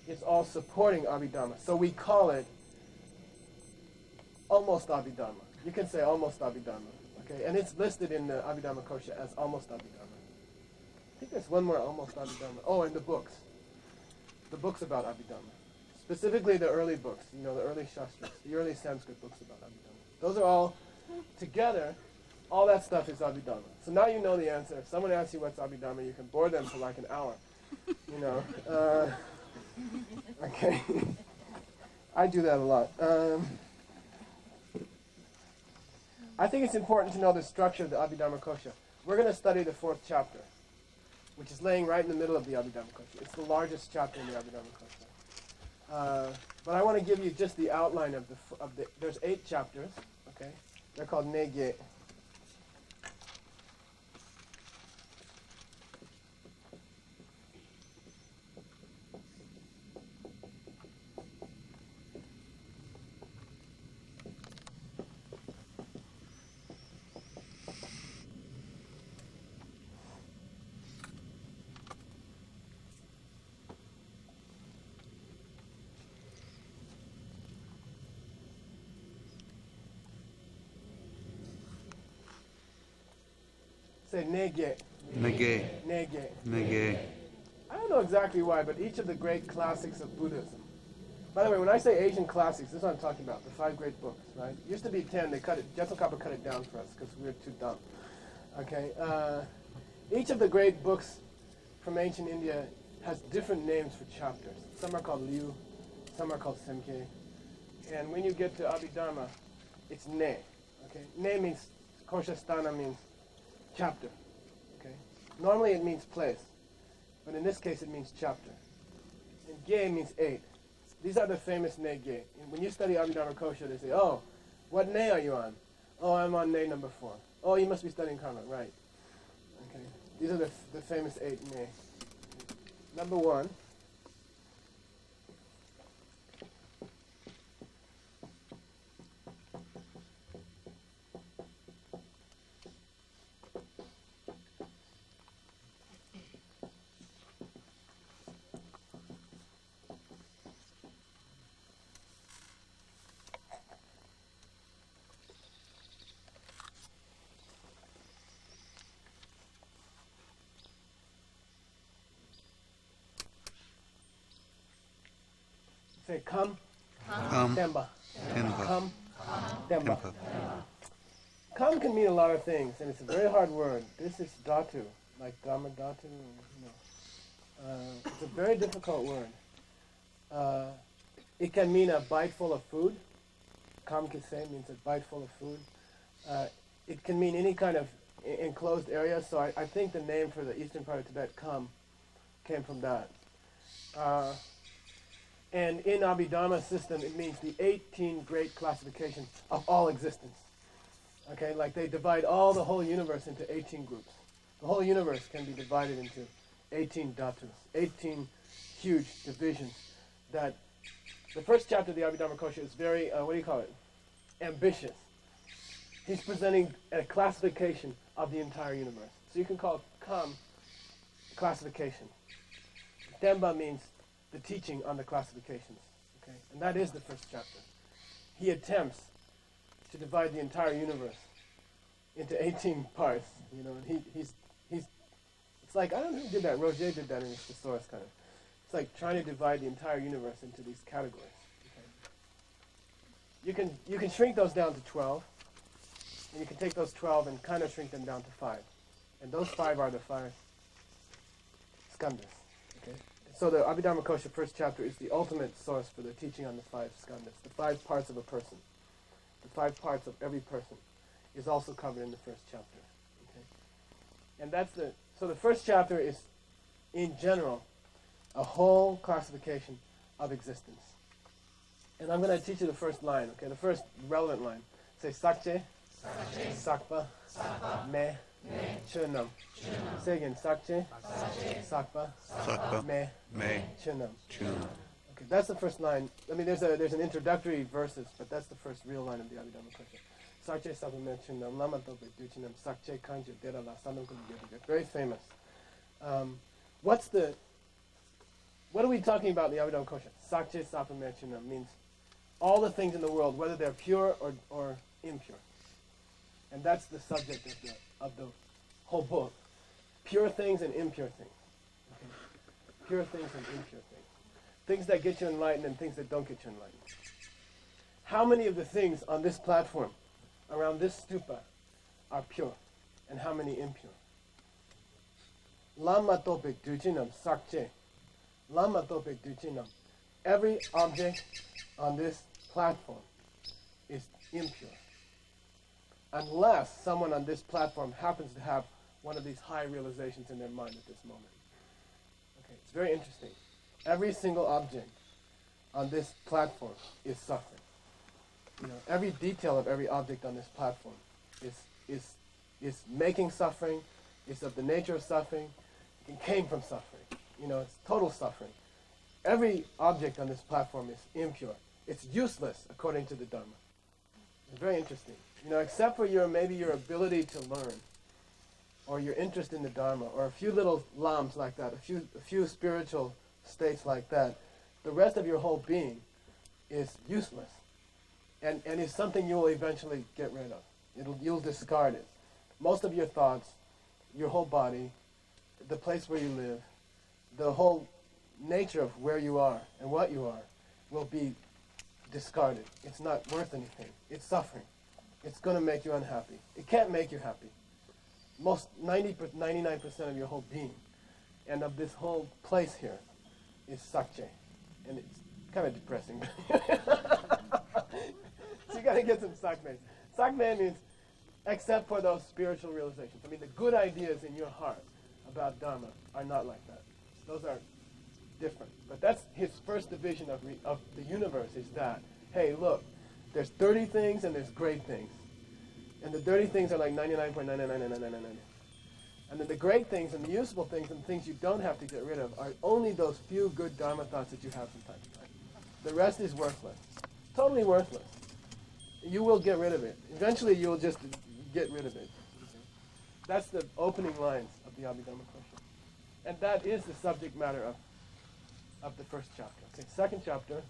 is all supporting Abhidharma. So we call it almost Abhidharma. You can say almost Abhidharma, okay? And it's listed in the Abhidharma Kosha as almost Abhidharma. I think there's one more almost Abhidharma. Oh, and the books about Abhidharma. Specifically the early books, the early Shastras, the early Sanskrit books about Abhidharma. Those are all together, all that stuff is Abhidharma. So now you know the answer. If someone asks you what's Abhidharma, you can bore them for like an hour. Okay. I do that a lot. I think it's important to know the structure of the Abhidharma Kosha. We're going to study the 4th chapter, which is laying right in the middle of the Abhidharma Kosha. It's the largest chapter in the Abhidharma Kosha. But I want to give you just the outline of the. There's 8 chapters. Okay, they're called Nege. Say nege. Nege. Nege. Nege. I don't know exactly why, but each of the great classics of Buddhism. By the way, when I say Asian classics, this is what I'm talking about, the 5 great books, right? It used to be 10, they cut it, Jetsun Kappa cut it down for us because we were too dumb. Okay, each of the great books from ancient India has different names for chapters. Some are called Liu, some are called Semke. And when you get to Abhidharma, it's Ne. Okay, Ne means, Koshasthana means chapter. Okay, normally it means place, but in this case it means chapter. And Ge means 8. These are the famous Ne Ge. And when you study Abhidharma Kosha, they say, oh, what Ne are you on? Oh, I'm on Ne number 4. Oh, you must be studying karma, right? Okay, these are the famous 8 Ne. Number 1. Say come, Temba. Tempa. Come, Temba. Tempa. Come can mean a lot of things, and it's a very hard word. This is dhatu, like dhamma dhatu. It's a very difficult word. It can mean a bite full of food. Kam kise means a bite full of food. It can mean any kind of enclosed area, so I think the name for the eastern part of Tibet, Kam, came from that. And in Abhidharma system, it means the 18 great classifications of all existence. Okay, like they divide the whole universe into 18 groups. The whole universe can be divided into 18 dhatus, 18 huge divisions. That the first chapter of the Abhidharma Kosha is very, ambitious. He's presenting a classification of the entire universe. So you can call Kam classification. Demba means the teaching on the classifications, okay? And that is the first chapter. He attempts to divide the entire universe into 18 parts, and he's it's like, I don't know who did that, Roger did that in his thesaurus kind of. It's like trying to divide the entire universe into these categories, okay? You can shrink those down to 12, and you can take those 12 and kind of shrink them down to 5. And those 5 are the 5 skandhas, okay? So the Abhidharma Kosha first chapter is the ultimate source for the teaching on the 5 skandhas, the 5 parts of a person. The 5 parts of every person is also covered in the first chapter. Okay? And so the first chapter is, in general, a whole classification of existence. And I'm going to teach you the first line, okay? The first relevant line. Say Sakche, Sakpa, Me, Chunam. Say again, Sakche, Sakpa, Me, Chunam. Okay, that's the first line. I mean, there's an introductory verses, but that's the first real line of the Abhidharma Kosha. Sakche, Sakpa, Me, Chunam, Lama Tope, Duchinam, Sakche, Kanja, Dera, La, Sanam, very famous. What are we talking about in the Abhidharma Kosha? Sakche, Sakpa, Me, Chunam means all the things in the world, whether they're pure or impure. And that's the subject of the whole book. Pure things and impure things. Okay? Pure things and impure things. Things that get you enlightened and things that don't get you enlightened. How many of the things on this platform, around this stupa, are pure? And how many impure? Lama tope dujinam sakche. Lama tope dujinam. Every object on this platform is impure. Unless someone on this platform happens to have one of these high realizations in their mind at this moment. Okay, it's very interesting. Every single object on this platform is suffering. You know, every detail of every object on this platform is making suffering, is of the nature of suffering, it came from suffering. You know, it's total suffering. Every object on this platform is impure. It's useless according to the Dharma. It's very interesting. You know, except for maybe your ability to learn, or your interest in the Dharma, or a few little lams like that, a few spiritual states like that, the rest of your whole being is useless, and is something you will eventually get rid of. You'll discard it. Most of your thoughts, your whole body, the place where you live, the whole nature of where you are and what you are will be discarded. It's not worth anything. It's suffering. It's going to make you unhappy. It can't make you happy. 99% of your whole being and of this whole place here is sakche. And it's kind of depressing. So you got to get some sakme. Sakme means except for those spiritual realizations. I mean, the good ideas in your heart about Dharma are not like that. Those are different. But that's his first division of the universe, is that, hey, look, there's dirty things and there's great things. And the dirty things are like 99.9999999. And then the great things and the useful things and things you don't have to get rid of are only those few good Dharma thoughts that you have from time to time. The rest is worthless. Totally worthless. You will get rid of it. Eventually you'll just get rid of it. Okay? That's the opening lines of the Abhidharma Kosha. And that is the subject matter of the first chapter. Okay, second chapter.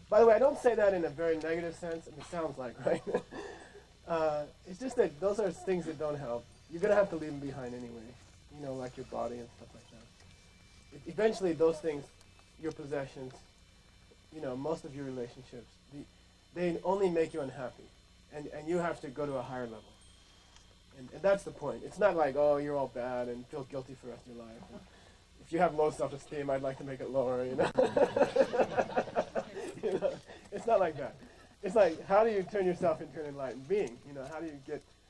By the way, I don't say that in a very negative sense, and it sounds like, right? It's just that those are things that don't help. You're going to have to leave them behind anyway, you know, like your body and stuff like that. Eventually, those things, your possessions, you know, most of your relationships, they only make you unhappy, and you have to go to a higher level. And that's the point. It's not like, oh, you're all bad and feel guilty for the rest of your life. And if you have low self-esteem, I'd like to make it lower, you know. You know, it's not like that. It's like, how do you turn yourself into an enlightened being? You know,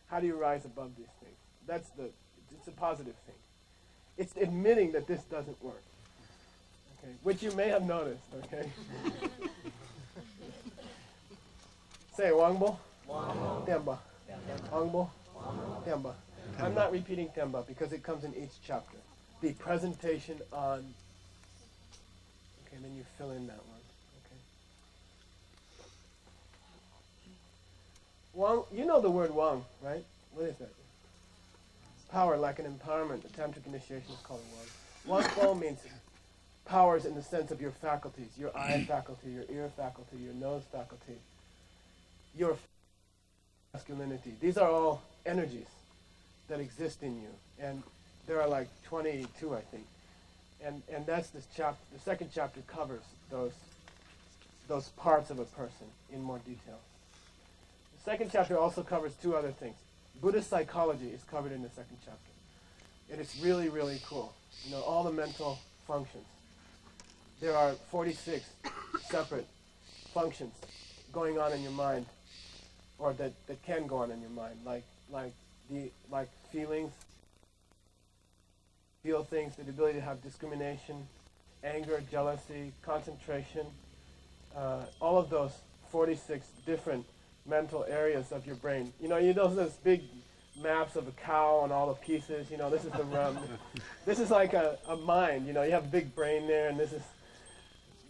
how do you rise above these things? It's a positive thing. It's admitting that this doesn't work, okay, which you may have noticed, okay? Say, Wangbo? Temba. Wangbo? Temba. I'm not repeating Temba because it comes in each chapter. The presentation on, okay, and then you fill in that one. Wang, you know the word Wang, right? What is that? Power, like an empowerment. The tantric initiation is called Wang. Wang means powers in the sense of your faculties, your eye faculty, your ear faculty, your nose faculty, your masculinity. These are all energies that exist in you. And there are like 22, I think. And that's this chapter. The second chapter covers those parts of a person in more detail. The second chapter also covers two other things. Buddhist psychology is covered in the second chapter. And it's really, really cool. All the mental functions. There are 46 separate functions going on in your mind, or that can go on in your mind, like feelings, feel things, the ability to have discrimination, anger, jealousy, concentration, all of those 46 different mental areas of your brain. You know those big maps of a cow and all the pieces. This is the realm. This is like a mind. You have a big brain there, and this is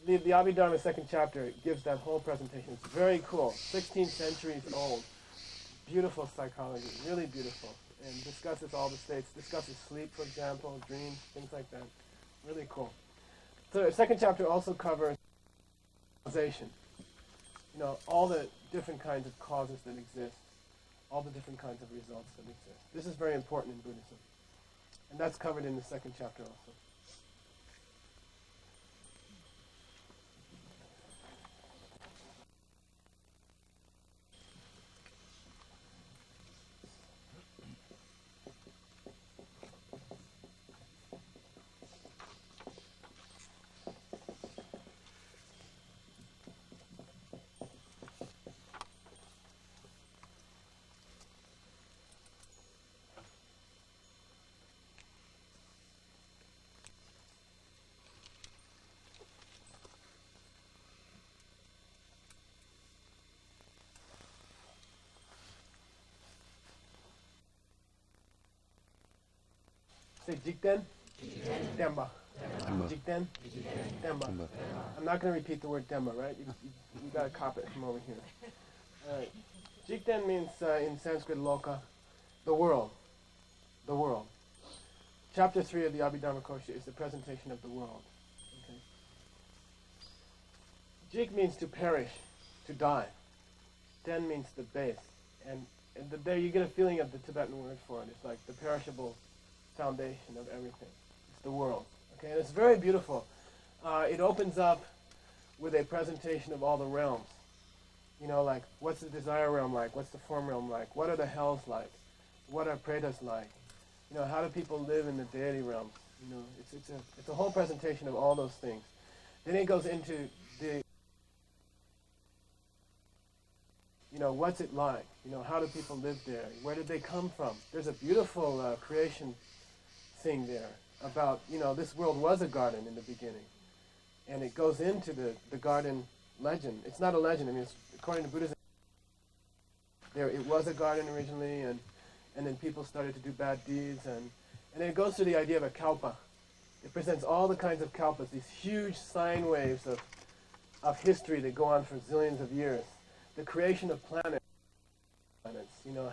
the Abhidharma second chapter gives that whole presentation. It's very cool. 16th centuries old. Beautiful psychology, really beautiful, and discusses all the states. Discusses sleep, for example, dreams, things like that. Really cool. So the second chapter also covers causation. All the different kinds of causes that exist, all the different kinds of results that exist. This is very important in Buddhism, and that's covered in the second chapter also. Say Jikten, Demba. Jikten, Demba. I'm not going to repeat the word Demba, right? You got to copy it from over here. All right. Jikten means in Sanskrit loka, the world. The world. Chapter 3 of the Abhidharma Kosha is the presentation of the world. Okay. Jik means to perish, to die. Den means the base. And there you get a feeling of the Tibetan word for it. It's like the perishable foundation of everything. It's the world. Okay, and it's very beautiful. It opens up with a presentation of all the realms. Like what's the desire realm like? What's the form realm like? What are the hells like? What are pretas like? How do people live in the deity realms? It's a whole presentation of all those things. Then it goes into the what's it like? How do people live there? Where did they come from? There's a beautiful creation thing there about, this world was a garden in the beginning. And it goes into the garden legend. It's not a legend. It's, according to Buddhism, it was a garden originally, and then people started to do bad deeds. And then it goes to the idea of a kalpa. It presents all the kinds of kalpas, these huge sine waves of history that go on for zillions of years. The creation of planets,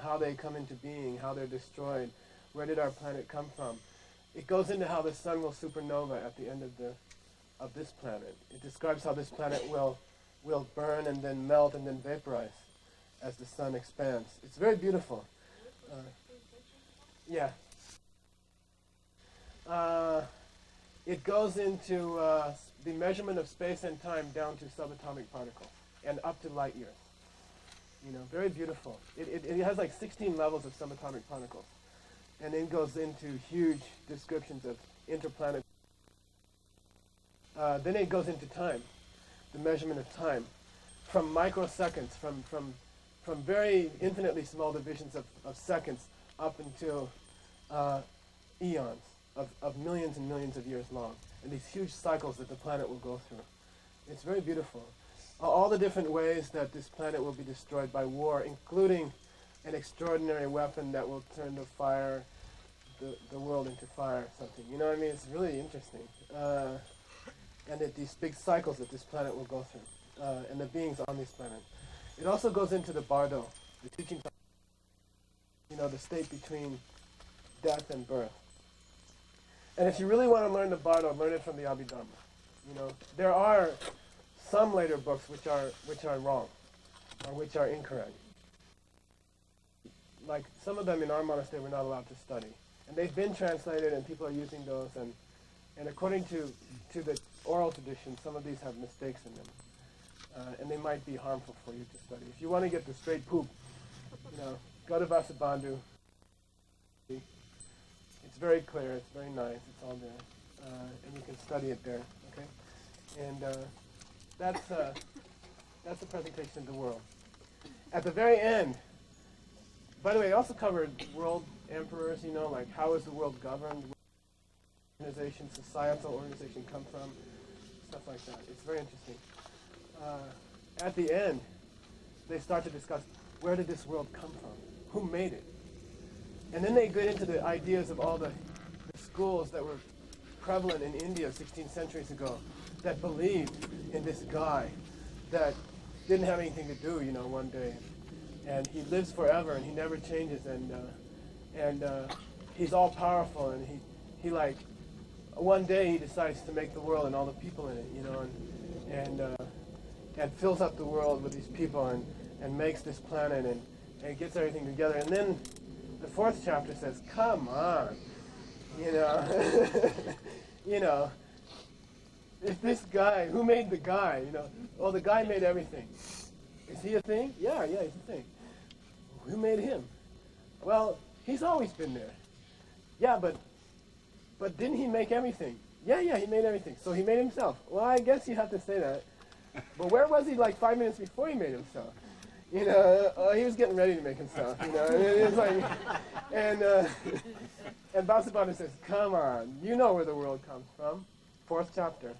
how they come into being, how they're destroyed, where did our planet come from. It goes into how the sun will supernova at the end of this planet. It describes how this planet will burn and then melt and then vaporize as the sun expands. It's very beautiful. Yeah. It goes into the measurement of space and time down to subatomic particles and up to light years. Very beautiful. It has like 16 levels of subatomic particles. And then goes into huge descriptions of interplanetary. Then it goes into time, the measurement of time, from microseconds, from very infinitely small divisions of seconds up until eons of millions and millions of years long, and these huge cycles that the planet will go through. It's very beautiful. All the different ways that this planet will be destroyed by war, including an extraordinary weapon that will turn to fire, the world into fire or something. It's really interesting. And these big cycles that this planet will go through, and the beings on this planet. It also goes into the bardo, the teaching, the state between death and birth. And if you really want to learn the bardo, learn it from the Abhidharma. There are some later books which are wrong, or which are incorrect. Like some of them in our monastery we're not allowed to study. And they've been translated and people are using those, and And according to the oral tradition, some of these have mistakes in them. And they might be harmful for you to study. If you want to get the straight poop, go to Vasubandhu. It's very clear, it's very nice, it's all there. And you can study it there, okay? And that's the presentation of the world. At the very end, by the way, I also covered world emperors, like how is the world governed, where organization, societal organization come from, stuff like that. It's very interesting. At the end, they start to discuss where did this world come from? Who made it? And then they get into the ideas of all the schools that were prevalent in India 16 centuries ago that believed in this guy that didn't have anything to do, one day. And he lives forever and he never changes and he's all powerful and he like one day he decides to make the world and all the people in it, and fills up the world with these people and makes this planet and gets everything together. And then the fourth chapter says, come on, if this guy, who made the guy, well, the guy made everything. Is he a thing? Yeah, he's a thing. Who made him? Well, he's always been there. Yeah, but didn't he make everything? Yeah, he made everything. So he made himself. Well, I guess you have to say that. But where was he like 5 minutes before he made himself? He was getting ready to make himself. And it's like, and Vasubandhu says, "Come on, you know where the world comes from." Fourth chapter.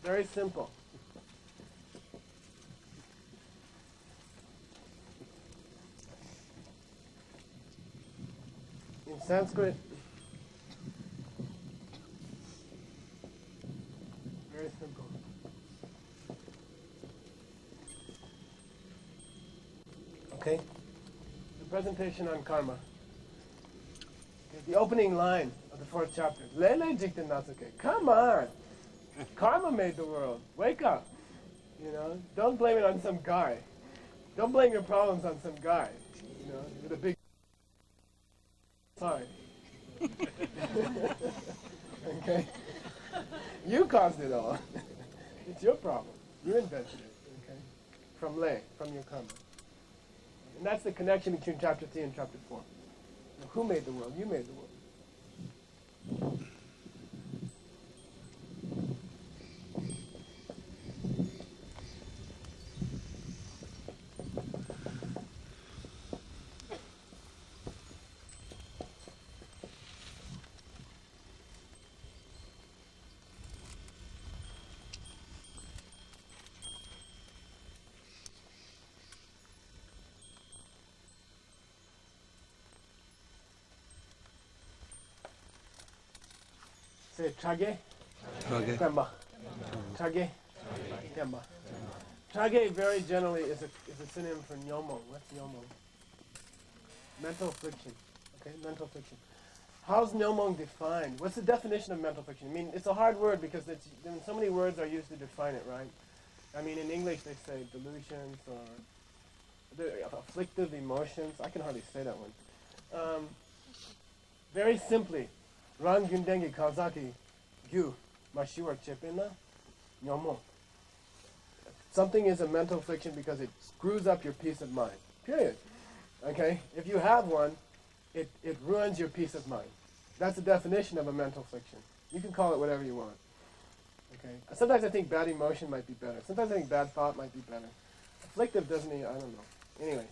Very simple. In Sanskrit, very simple. Okay? The presentation on karma. Okay, the opening line of the fourth chapter. Lele jikta natsuke. Come on! Karma made the world. Wake up! Don't blame it on some guy. Don't blame your problems on some guy. With a big sign. Okay? You caused it all. It's your problem. You invented it. Okay? From your karma. And that's the connection between chapter 3 and chapter 4. Who made the world? You made the world. Say trage, temba. Trage, temba. Trage very generally is a synonym for nyomong. What's nyomong? Mental affliction. Okay, mental affliction. How's nyomong defined? What's the definition of mental affliction? I mean, it's a hard word because so many words are used to define it, right? I mean, in English they say delusions or afflictive emotions. I can hardly say that one. Very simply, Ran Gundengi Kazaki Gyu Mashiwa Chepena Nyomo. Something is a mental affliction because it screws up your peace of mind. Period. Okay? If you have one, it ruins your peace of mind. That's the definition of a mental affliction. You can call it whatever you want. Okay? Sometimes I think bad emotion might be better. Sometimes I think bad thought might be better. Afflictive doesn't even, I don't know. Anyway.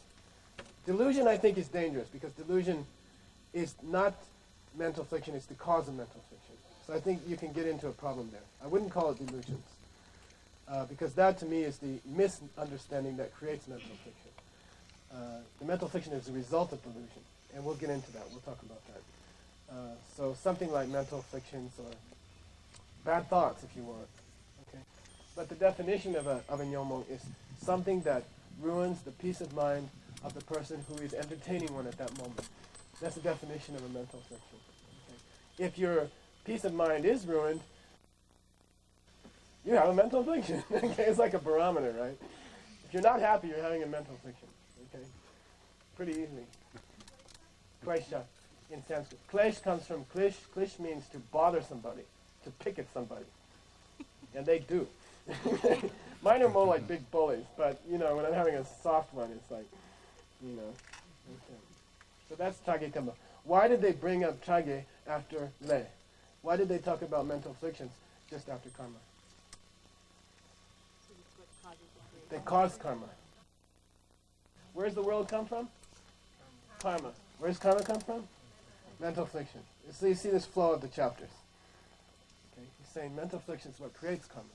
Delusion I think is dangerous because delusion is not mental affliction, it's the cause of mental affliction. So I think you can get into a problem there. I wouldn't call it delusions. Because that to me is the misunderstanding that creates mental affliction. The mental affliction is a result of delusion. And we'll get into that. We'll talk about that. So something like mental afflictions or bad thoughts if you want. Okay? But the definition of a nyomong is something that ruins the peace of mind of the person who is entertaining one at that moment. That's the definition of a mental affliction. Okay? If your peace of mind is ruined, you have a mental affliction. Okay? It's like a barometer, right? If you're not happy, you're having a mental affliction. Okay? Pretty easy. Klesha in Sanskrit. Klesh comes from klish. Klish means to bother somebody, to pick at somebody. And they do. Mine are more like big bullies, but when I'm having a soft one, it's like, Okay. So that's Chage Kama. Why did they bring up Chage after Le? Why did they talk about mental afflictions just after karma? They cause karma. Where's the world come from? Karma. Where's karma come from? Mental affliction. So you see this flow of the chapters. Okay? He's saying mental affliction is what creates karma.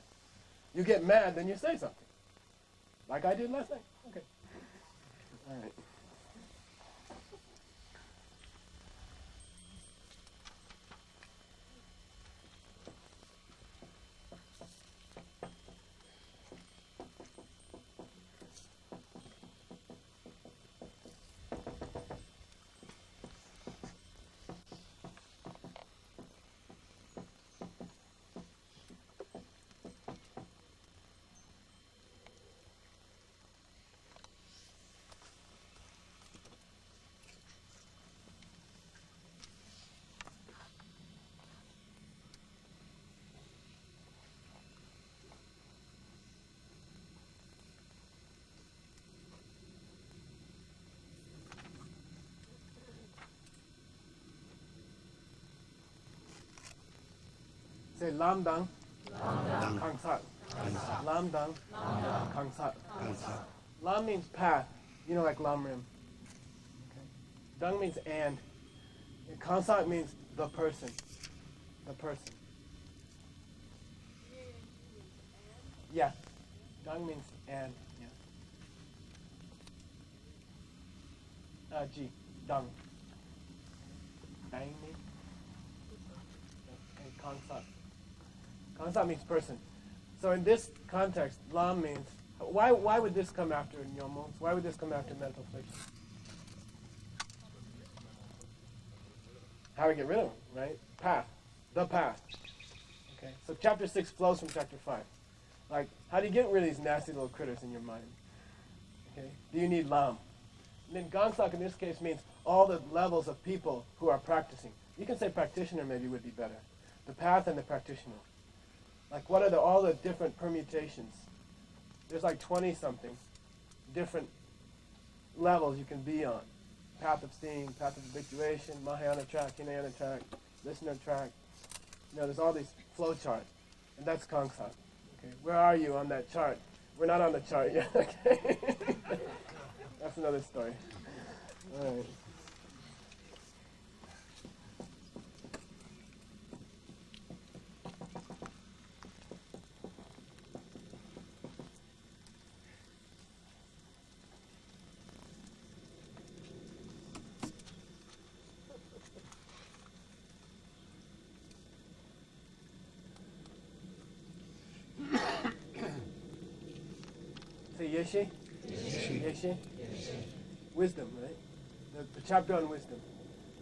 You get mad, then you say something. Like I did last night. Okay. All right. Say lam dang, kang sat. Lam dang, kang sat. Lam means path, like lam rim. Okay. Dang means and. Kang sat means the person. The person. Yeah. Dang means and. Yeah. G. Dang. Dang means. And kang sat. Kansat means person. So in this context, lam means, why would this come after nyomos? Why would this come after mental affliction? How we get rid of them, right? Path. The path. Okay. So chapter 6 flows from chapter 5. Like, how do you get rid of these nasty little critters in your mind? Okay. Do you need lam? And then Gansak in this case means all the levels of people who are practicing. You can say practitioner maybe would be better. The path and the practitioner. Like, what are all the different permutations? There's like 20-something different levels you can be on. Path of seeing, path of habituation, Mahayana track, Hinayana track, listener track. There's all these flow charts. And that's Kangsat. Okay, where are you on that chart? We're not on the chart yet. Okay, that's another story. All right. Say Yeshe? Yeshe? Wisdom, right? The chapter on wisdom,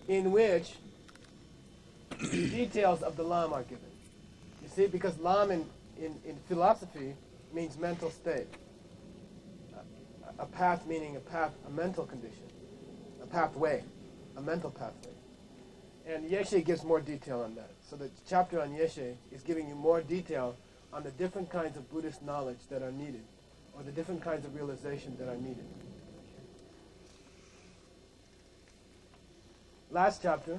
in which details of the lam are given. You see, because lam in philosophy means mental state. A path meaning a mental condition. A pathway, a mental pathway. And Yeshe gives more detail on that. So the chapter on Yeshe is giving you more detail on the different kinds of Buddhist knowledge that are needed, or the different kinds of realization that are needed. Last chapter.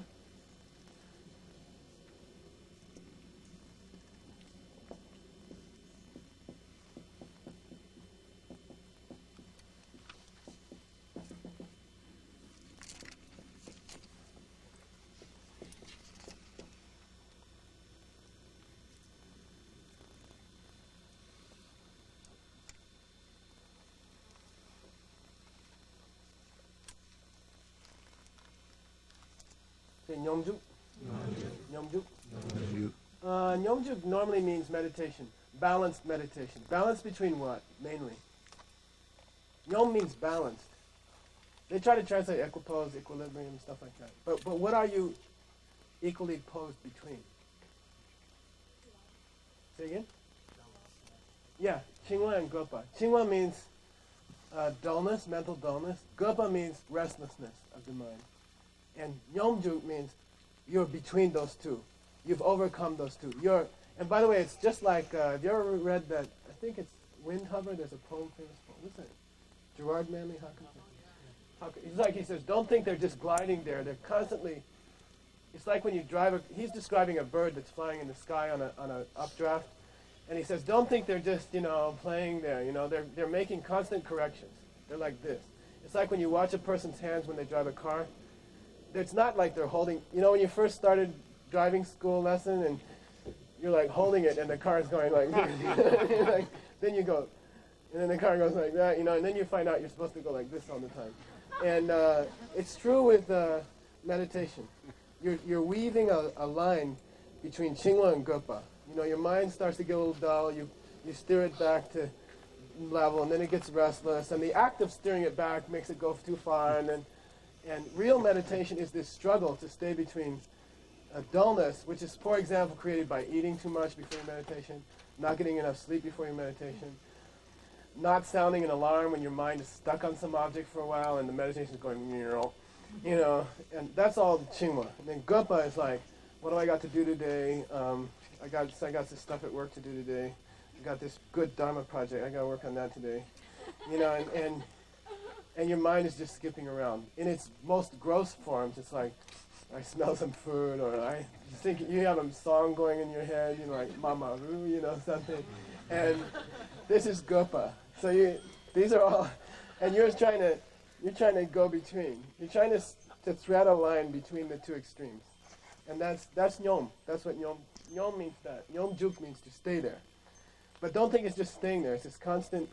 Nyomjuk. Nyomjuk. Nyomjuk normally means meditation, balanced meditation. Balance between what, mainly? Nyom means balanced. They try to translate equipoise, equilibrium, stuff like that. But what are you equally posed between? Say again? Yeah, Chingwa and Gopa. Chingwa means dullness, mental dullness. Gopa means restlessness of the mind. And Nyomjuk means you're between those two. You've overcome those two. And by the way, it's just like, have you ever read that, I think it's Windhover, there's a poem, famous poem. What's it? Gerard Manley Hawkins. He says, don't think they're just gliding there. They're constantly, it's like when you drive, he's describing a bird that's flying in the sky on a updraft. And he says, don't think they're just, playing there. They're making constant corrections. They're like this. It's like when you watch a person's hands when they drive a car. It's not like they're holding, when you first started driving school lesson and you're like holding it and the car is going like this. Then you go, and then the car goes like that, and then you find out you're supposed to go like this all the time. And it's true with meditation. You're weaving a line between Chingwa and Gopa. Your mind starts to get a little dull. You steer it back to level, and then it gets restless. And the act of steering it back makes it go too far. And real meditation is this struggle to stay between dullness, which is, for example, created by eating too much before your meditation, not getting enough sleep before your meditation, not sounding an alarm when your mind is stuck on some object for a while and the meditation is going, and that's all Chingwa. And then Gopa is like, what do I got to do today? I got some stuff at work to do today. I got this good Dharma project. I got to work on that today. And your mind is just skipping around. In its most gross forms, it's like, I smell some food, or I think you have a song going in your head, like Mama Ru, something. And this is Gopa. So these are all, and you're trying to go between. You're trying to thread a line between the two extremes. And that's Nyom. That's what Nyom means that. Nyomjuk means to stay there. But don't think it's just staying there. It's this constant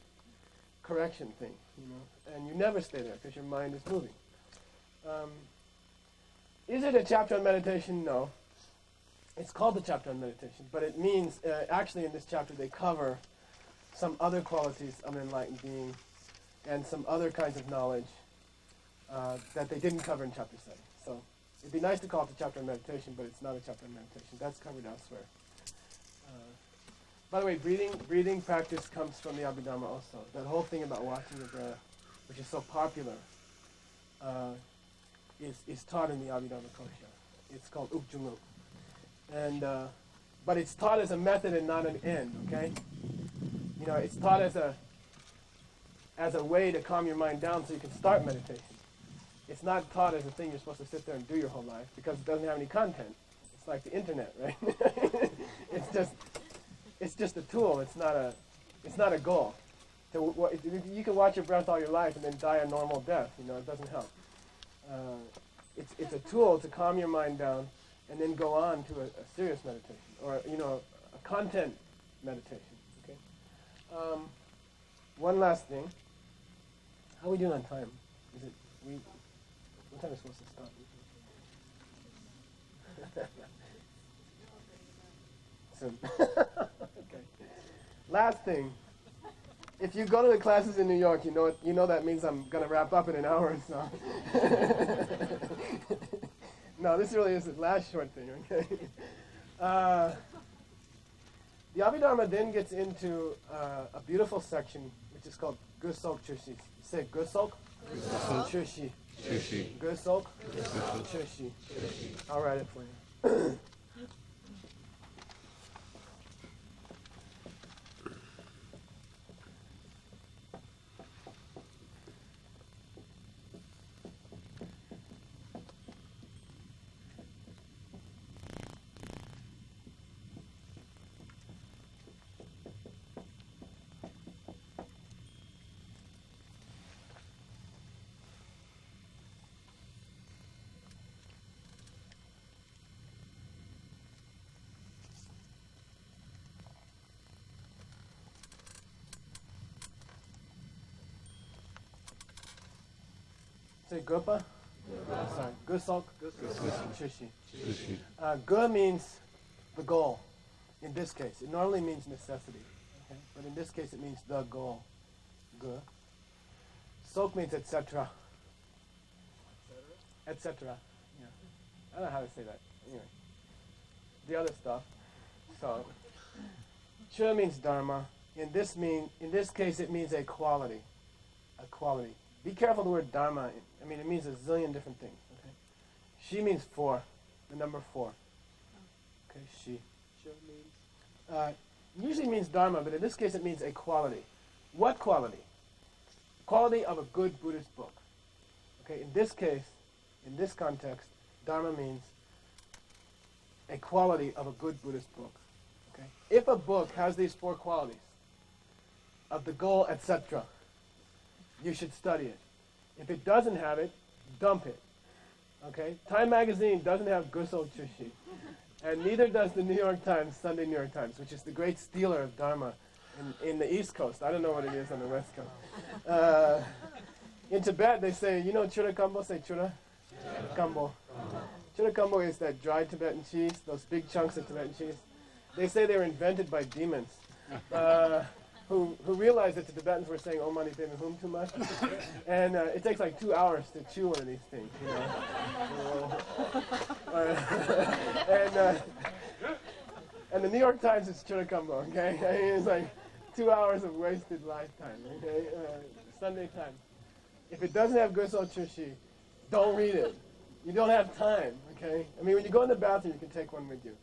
correction thing, And you never stay there because your mind is moving. Is it a chapter on meditation? No. It's called the chapter on meditation, but it means, actually in this chapter they cover some other qualities of an enlightened being and some other kinds of knowledge that they didn't cover in chapter 7. So it'd be nice to call it the chapter on meditation, but it's not a chapter on meditation. That's covered elsewhere. By the way, breathing practice comes from the Abhidharma also. That whole thing about watching your breath, which is so popular, is taught in the Abhidharma Kosha. It's called Ukjunguk. And but it's taught as a method and not an end, okay? It's taught as a way to calm your mind down so you can start meditation. It's not taught as a thing you're supposed to sit there and do your whole life because it doesn't have any content. It's like the internet, right? It's just a tool. It's not a goal. You can watch your breath all your life and then die a normal death. It doesn't help. It's a tool to calm your mind down and then go on to a serious meditation or a content meditation. Okay. One last thing. How are we doing on time? What time is supposed to stop? Soon. Okay. Last thing. If you go to the classes in New York, you know that means I'm going to wrap up in an hour or so. No, this really is the last short thing, okay? The Abhidharma then gets into a beautiful section, which is called Gusok Chushi. Say Gusok? Chushi. Gusok Chushi. I'll write it for you. Say Gopa? Sorry, Gusok? Chushi. Gu means the goal, in this case. It normally means necessity, okay? But in this case it means the goal. Gu. Sok means etc. Etc. Yeah. I don't know how to say that. Anyway. The other stuff. So, Chu means Dharma. In this case it means a quality. a quality. Be careful the word dharma. I mean, it means a zillion different things. Okay, shi means 4, the number 4. Okay, shi. Usually means dharma, but in this case it means a quality. What quality? Quality of a good Buddhist book. Okay, in this case, in this context, dharma means a quality of a good Buddhist book. Okay, if a book has these 4 qualities of the goal, etc., you should study it. If it doesn't have it, dump it. Okay, Time Magazine doesn't have Guso Chushi. And neither does the New York Times, Sunday New York Times, which is the great stealer of Dharma in the East Coast. I don't know what it is on the West Coast. In Tibet, they say, you know chura kambo? Say chura? Kambo. Chura kambo is that dry Tibetan cheese, those big chunks of Tibetan cheese. They say they were invented by demons who realized that the Tibetans were saying Om Mani Padme Hum too much. And it takes like 2 hours to chew one of these things, you know. And the New York Times is churakambo, okay? I mean, it's like 2 hours of wasted lifetime, okay? Sunday Times. If it doesn't have Guso Chushi, don't read it. You don't have time, okay? I mean, when you go in the bathroom, you can take one with you.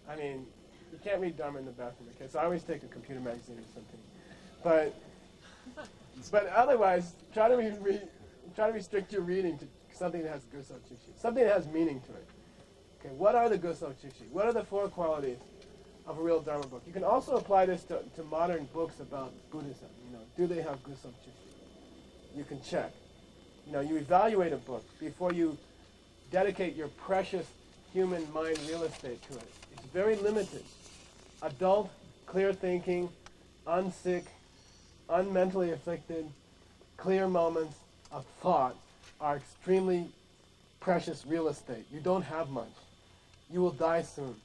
I mean, you can't read Dharma in the bathroom, okay? So I always take a computer magazine or something. But otherwise, try to restrict your reading to something that has Guso Chushi, something that has meaning to it. Okay, what are the Guso Chushi? What are the 4 qualities of a real Dharma book? You can also apply this to modern books about Buddhism. You know, do they have Guso Chushi? You can check. You know, you evaluate a book before you dedicate your precious human mind real estate to it. It's very limited. Adult, clear thinking, unsick, unmentally afflicted, clear moments of thought are extremely precious real estate. You don't have much. You will die soon.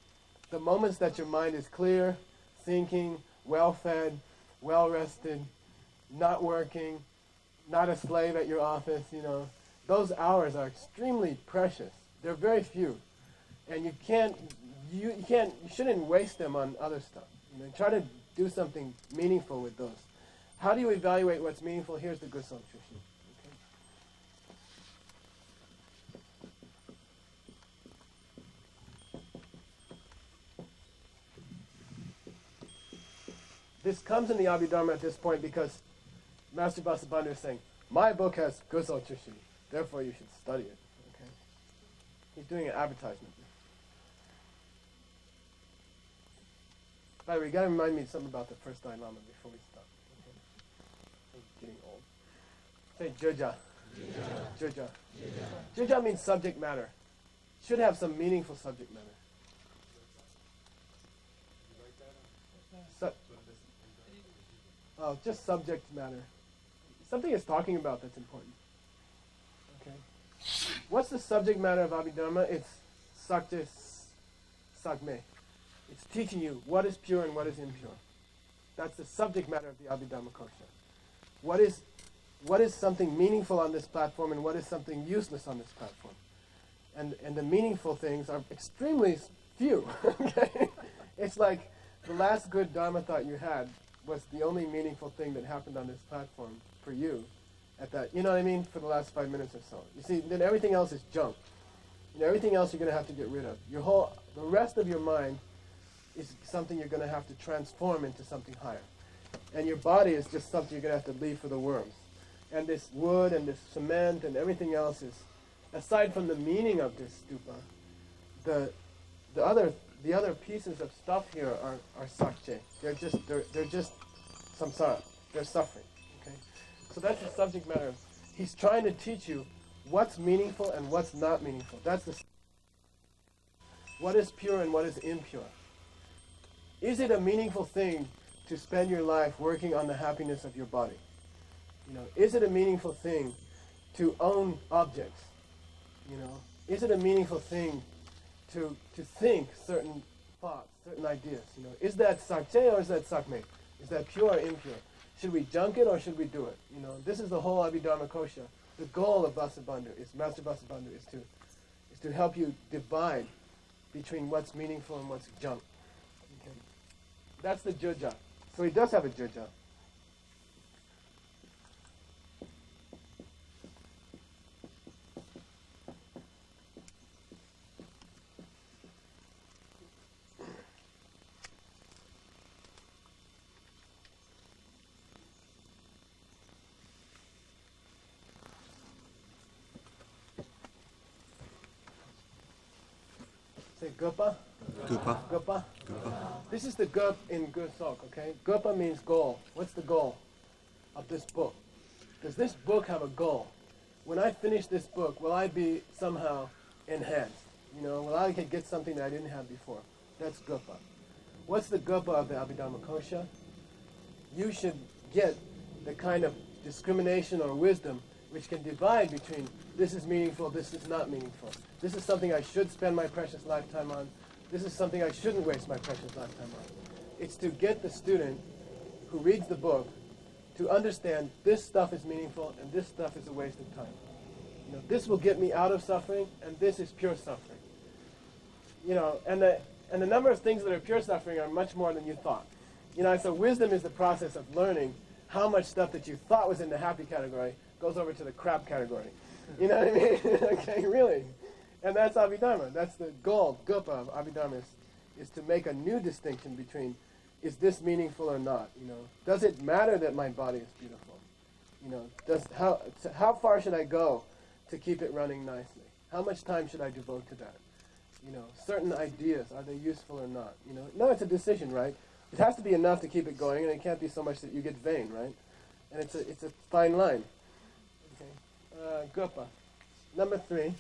The moments that your mind is clear, thinking, well-fed, well-rested, not working, not a slave at your office, you know, those hours are extremely precious. They're very few. And you shouldn't waste them on other stuff. You know, try to do something meaningful with those. How do you evaluate what's meaningful? Here's the Guso Chushi. This comes in the Abhidharma at this point because Master Vasubandhu is saying, my book has Guso Chushi, therefore you should study it. Okay? He's doing an advertisement. By the way, you got to remind me something about the first Dalai Lama before we stop. Okay? I'm getting old. Say Juja. Juja. Juja means subject matter. Should have some meaningful subject matter. Just subject matter. Something it's talking about that's important. Okay. What's the subject matter of Abhidharma? It's Sakte Sagme. It's teaching you what is pure and what is impure. That's the subject matter of the Abhidharma Kosha. What is something meaningful on this platform and what is something useless on this platform? And the meaningful things are extremely few. Okay? It's like the last good Dharma thought you had was the only meaningful thing that happened on this platform for you at that, you know what I mean, for the last 5 minutes or so. You see, then everything else is junk. You know, everything else you're going to have to get rid of. The rest of your mind is something you're going to have to transform into something higher. And your body is just something you're going to have to leave for the worms. And this wood and this cement and everything else is, aside from the meaning of this stupa, the other pieces of stuff here are sakche. They're just samsara. They're suffering. Okay? So that's the subject matter. He's trying to teach you what's meaningful and what's not meaningful. That's what is pure and what is impure. Is it a meaningful thing to spend your life working on the happiness of your body? You know, is it a meaningful thing to own objects? You know, is it a meaningful thing to think certain thoughts, certain ideas? You know, is that sakche or is that sakme? Is that pure or impure? Should we junk it or should we do it? You know, this is the whole Abhidharma Kosha. The goal of Vasubandhu Master Vasubandhu is to help you divide between what's meaningful and what's junk. Okay. That's the juja. So he does have a juja. Say gupa. Gupa. Gupa. Gupa. This is the gup in Gusok, okay? Gupa means goal. What's the goal of this book? Does this book have a goal? When I finish this book, will I be somehow enhanced? Will I get something that I didn't have before? That's gupa. What's the gupa of the Abhidharmakosha? You should get the kind of discrimination or wisdom which can divide between this is meaningful, this is not meaningful. This is something I should spend my precious lifetime on. This is something I shouldn't waste my precious lifetime on. It's to get the student who reads the book to understand this stuff is meaningful and this stuff is a waste of time. This will get me out of suffering and this is pure suffering. And the number of things that are pure suffering are much more than you thought. So wisdom is the process of learning how much stuff that you thought was in the happy category goes over to the crap category. You know what I mean? Okay, really. And that's Abhidharma. That's the goal, gupa of Abhidharma, is to make a new distinction between is this meaningful or not? Does it matter that my body is beautiful? How far should I go to keep it running nicely? How much time should I devote to that? Certain ideas, are they useful or not? No, it's a decision, right? It has to be enough to keep it going, and it can't be so much that you get vain, right? And it's a fine line. Okay, gupa. Number 3.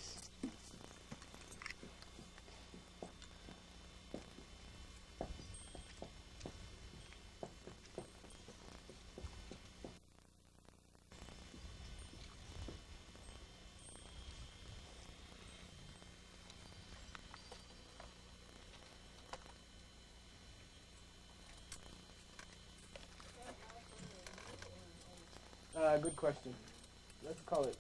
Good question. Let's call it.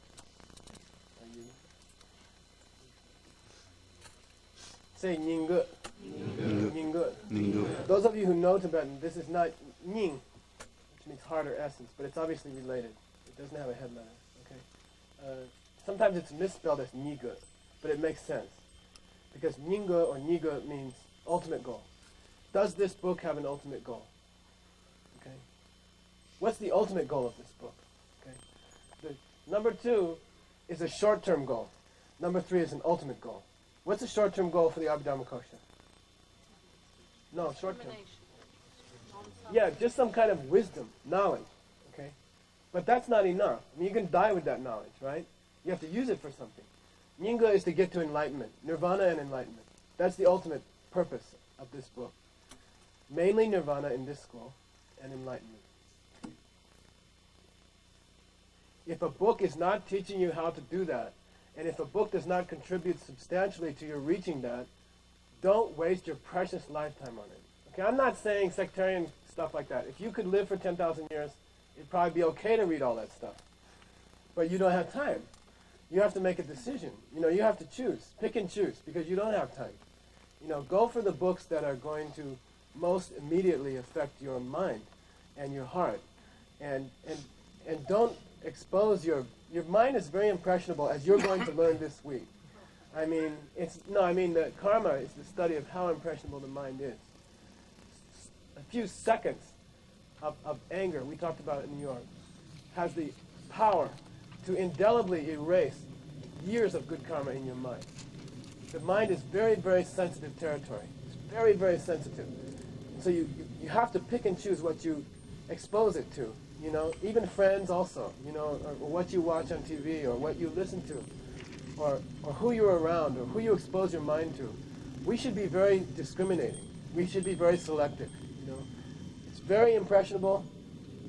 Say Nyingu. Nyingu. Ningu. Those of you who know Tibetan, this is not Nying, which means heart or essence, but it's obviously related. It doesn't have a head letter. Okay. Sometimes it's misspelled as Nigu, but it makes sense because Nyingu or Nigu means ultimate goal. Does this book have an ultimate goal? Okay. What's the ultimate goal of this book? Okay. Number 2 is a short-term goal. Number 3 is an ultimate goal. What's a short-term goal for the Abhidharmakosha? No, short-term. Yeah, just some kind of wisdom, knowledge. Okay. But that's not enough. You can die with that knowledge, right? You have to use it for something. Nyinga is to get to enlightenment, nirvana and enlightenment. That's the ultimate purpose of this book. Mainly nirvana in this school and enlightenment. If a book is not teaching you how to do that, and if a book does not contribute substantially to your reaching that, don't waste your precious lifetime on it. Okay, I'm not saying sectarian stuff like that. If you could live for 10,000 years, it'd probably be okay to read all that stuff. But you don't have time. You have to make a decision. You have to choose. Pick and choose, because you don't have time. Go for the books that are going to most immediately affect your mind and your heart. And don't expose your mind is very impressionable, as you're going to learn this week. The karma is the study of how impressionable the mind is. A few seconds of anger, we talked about it in New York, has the power to indelibly erase years of good karma in your mind. The mind is very, very sensitive territory. It's very, very sensitive. So you have to pick and choose what you expose it to. Even friends also, or what you watch on TV, or what you listen to, or who you're around, or who you expose your mind to. We should be very discriminating. We should be very selective. It's very impressionable,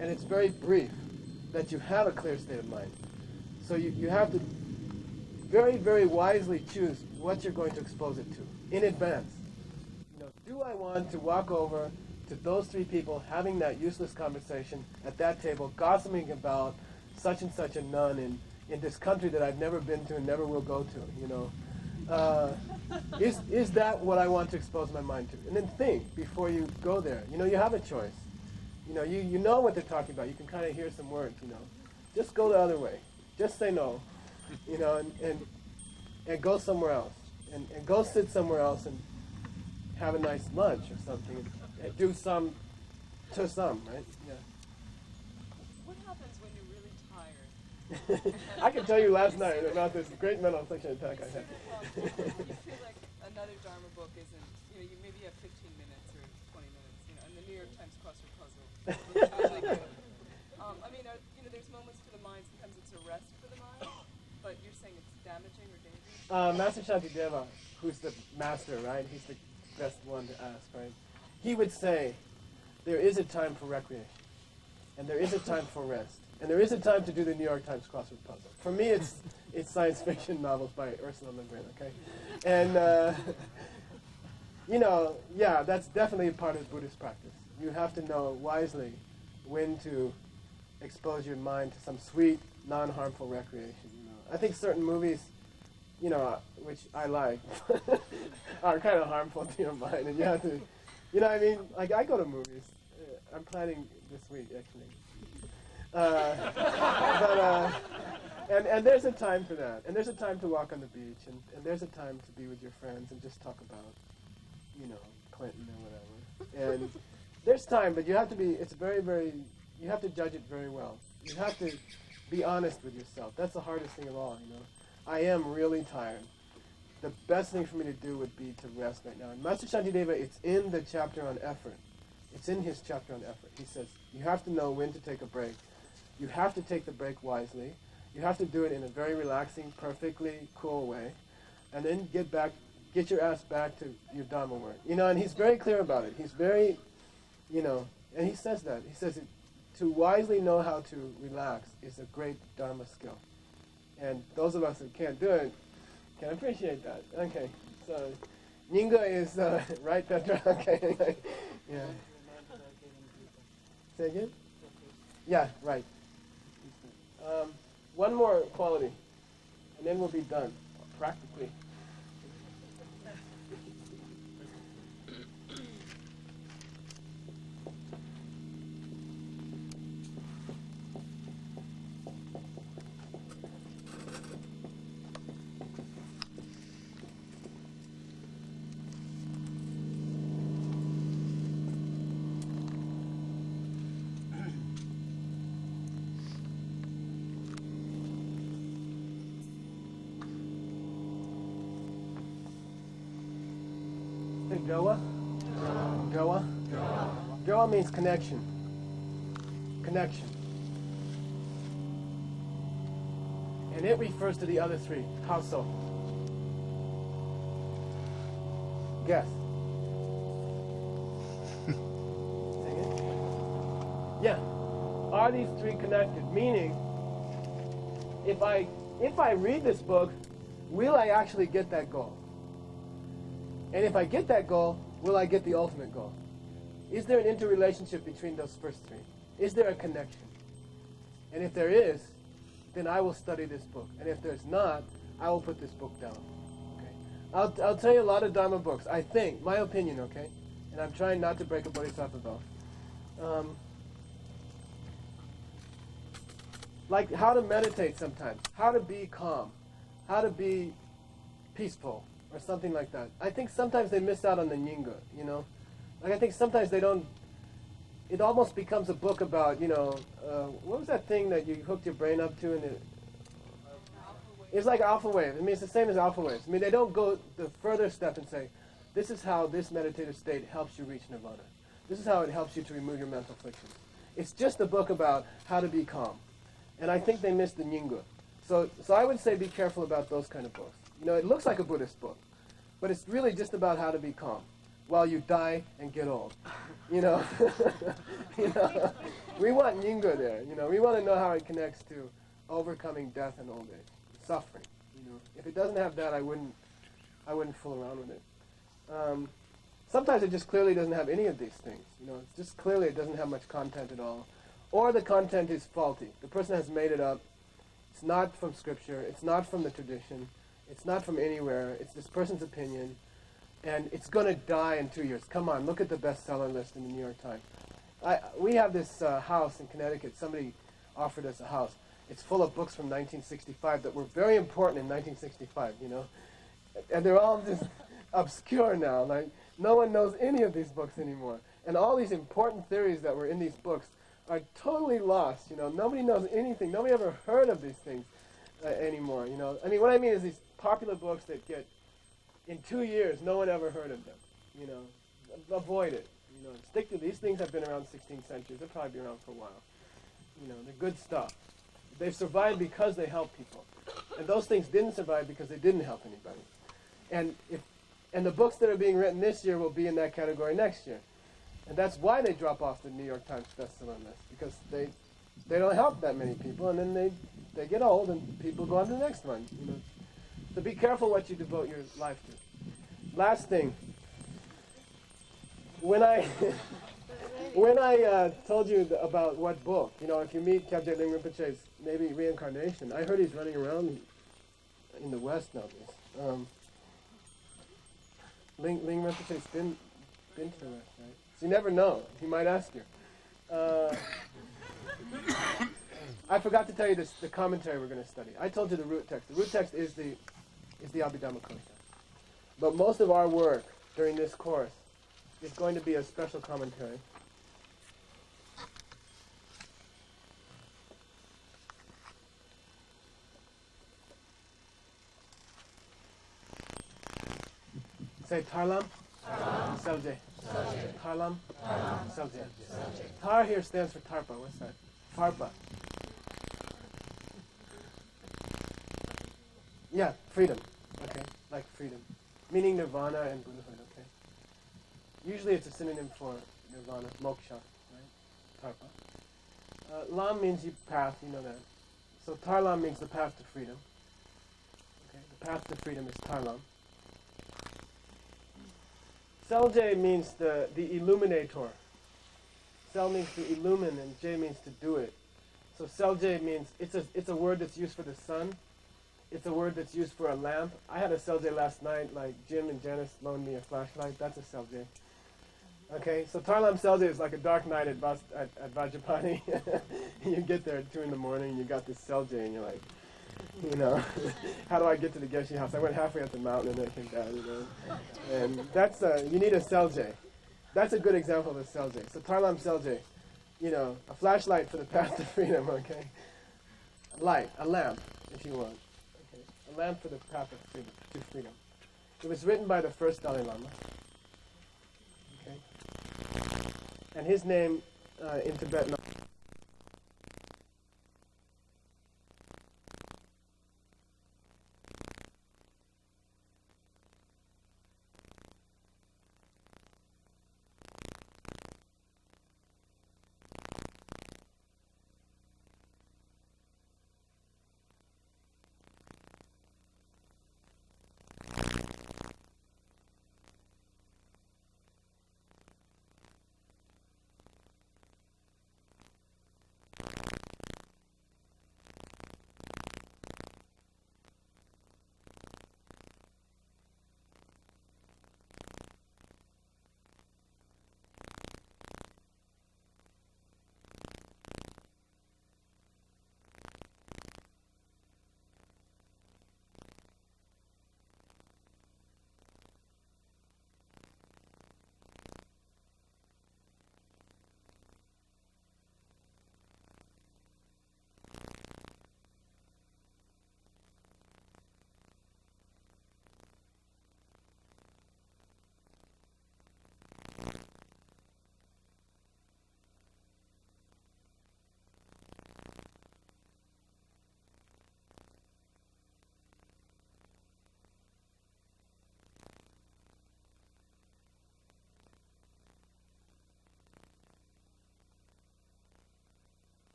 and it's very brief that you have a clear state of mind. So you have to very, very wisely choose what you're going to expose it to in advance. Do I want to walk over to those 3 people having that useless conversation at that table, gossiping about such and such a nun in this country that I've never been to and never will go to, is that what I want to expose my mind to? And then think before you go there. You have a choice. You know what they're talking about. You can kind of hear some words, Just go the other way. Just say no, and go somewhere else. And go sit somewhere else and have a nice lunch or something. And do some, right? Yeah. What happens when you're really tired? I can tell you last night about this great mental affliction attack I had. You feel like another Dharma book isn't, you maybe have 15 minutes or 20 minutes, and the New York Times crossword puzzle. Looks really good. There's moments for the mind, sometimes it's a rest for the mind, but you're saying it's damaging or dangerous? Master Shantideva, who's the master, right? He's the best one to ask, right? He would say, there is a time for recreation, and there is a time for rest, and there is a time to do the New York Times crossword puzzle. For me, it's science fiction novels by Ursula Le Guin, okay? And, yeah, that's definitely a part of Buddhist practice. You have to know wisely when to expose your mind to some sweet, non-harmful recreation. I think certain movies, which I like, are kind of harmful to your mind, and you have to, Like I go to movies. I'm planning this week actually, and there's a time for that, and there's a time to walk on the beach, and there's a time to be with your friends and just talk about, Clinton or whatever. And there's time, but you have to be. It's very, very. You have to judge it very well. You have to be honest with yourself. That's the hardest thing of all, I am really tired. The best thing for me to do would be to rest right now. And Master Shantideva, it's in the chapter on effort. It's in his chapter on effort. He says, you have to know when to take a break. You have to take the break wisely. You have to do it in a very relaxing, perfectly cool way. And then get your ass back to your Dharma work. And he's very clear about it. He's very, and he says that. He says to wisely know how to relax is a great Dharma skill. And those of us who can't do it can appreciate that. Okay, so Nyinga is right. That's right. Okay, yeah. Say again? Yeah, right. One more quality, and then we'll be done, practically. Goa? Goa? Goa means connection. Connection. And it refers to the other three. How so? Guess. Say it? Yeah. Are these three connected? Meaning, if I read this book, will I actually get that goal? And if I get that goal, will I get the ultimate goal? Is there an interrelationship between those first three? Is there a connection? And if there is, then I will study this book. And if there's not, I will put this book down. Okay? I'll tell you a lot of Dharma books. I think, my opinion, okay? And I'm trying not to break a bodhisattva vow. Like how to meditate sometimes, how to be calm, how to be peaceful, or something like that. I think sometimes they miss out on the Nyinga, Like I think sometimes they don't, it almost becomes a book about, what was that thing that you hooked your brain up to? And it's like alpha wave. It's the same as alpha waves. They don't go the further step and say, this is how this meditative state helps you reach nirvana. This is how it helps you to remove your mental afflictions. It's just a book about how to be calm. And I think they miss the Nyinga. So I would say be careful about those kind of books. It looks like a Buddhist book, but it's really just about how to be calm while you die and get old. We want Nyinga there. We want to know how it connects to overcoming death and old age, suffering. If it doesn't have that, I wouldn't fool around with it. Sometimes it just clearly doesn't have any of these things. It's just clearly it doesn't have much content at all, or the content is faulty. The person has made it up. It's not from scripture. It's not from the tradition. It's not from anywhere. It's this person's opinion. And it's going to die in 2 years. Come on, look at the bestseller list in the New York Times. We have this house in Connecticut. Somebody offered us a house. It's full of books from 1965 that were very important in 1965, And they're all just obscure now. Like, no one knows any of these books anymore. And all these important theories that were in these books are totally lost. Nobody knows anything. Nobody ever heard of these things anymore. What I mean is these popular books that get in 2 years, no one ever heard of them. You know, avoid it. You know, stick to these things. Have been around 16th century. They'll probably be around for a while. You know, they're good stuff. They've survived because they help people, and those things didn't survive because they didn't help anybody. And the books that are being written this year will be in that category next year, and that's why they drop off the New York Times bestseller list, because they don't help that many people, and then they get old and people go on to the next one. You know, so be careful what you devote your life to. Last thing, when I told you about what book, you know, if you meet Kyabje Ling Rinpoche's maybe reincarnation, I heard he's running around in the West nowadays. Ling Rinpoche's been to the West, right? So you never know. He might ask you. I forgot to tell you the commentary we're going to study. I told you the root text. The root text is the Abhidhamma Kosha. But most of our work during this course is going to be a special commentary. Say Tarlam, Selje. Tarlam, Selje. Tar here stands for Tarpa. What's that? Farpa. Yeah, freedom. Okay, like freedom. Meaning nirvana and Buddhahood, okay? Usually it's a synonym for nirvana, moksha, right? Tarpa. Lam means you path, you know that. So Tarlam means the path to freedom. Okay, the path to freedom is Tarlam. Selje means the illuminator. Sel means to illumine, and J means to do it. So Selje means it's a word that's used for the sun. It's a word that's used for a lamp. I had a Selje last night, like Jim and Janice loaned me a flashlight. That's a Selje. Okay, so Tarlam Selje is like a dark night at Vajrapani. You get there at 2 in the morning, and you got this Selje, and you're like, you know, how do I get to the Geshe house? I went halfway up the mountain and then I came down, you know. And that's, you need a Selje. That's a good example of a Selje. So Tarlam Selje, you know, a flashlight for the path to freedom, okay? Light, a lamp, if you want. Okay? A lamp for the path to freedom. It was written by the first Dalai Lama. Okay? And his name in Tibetan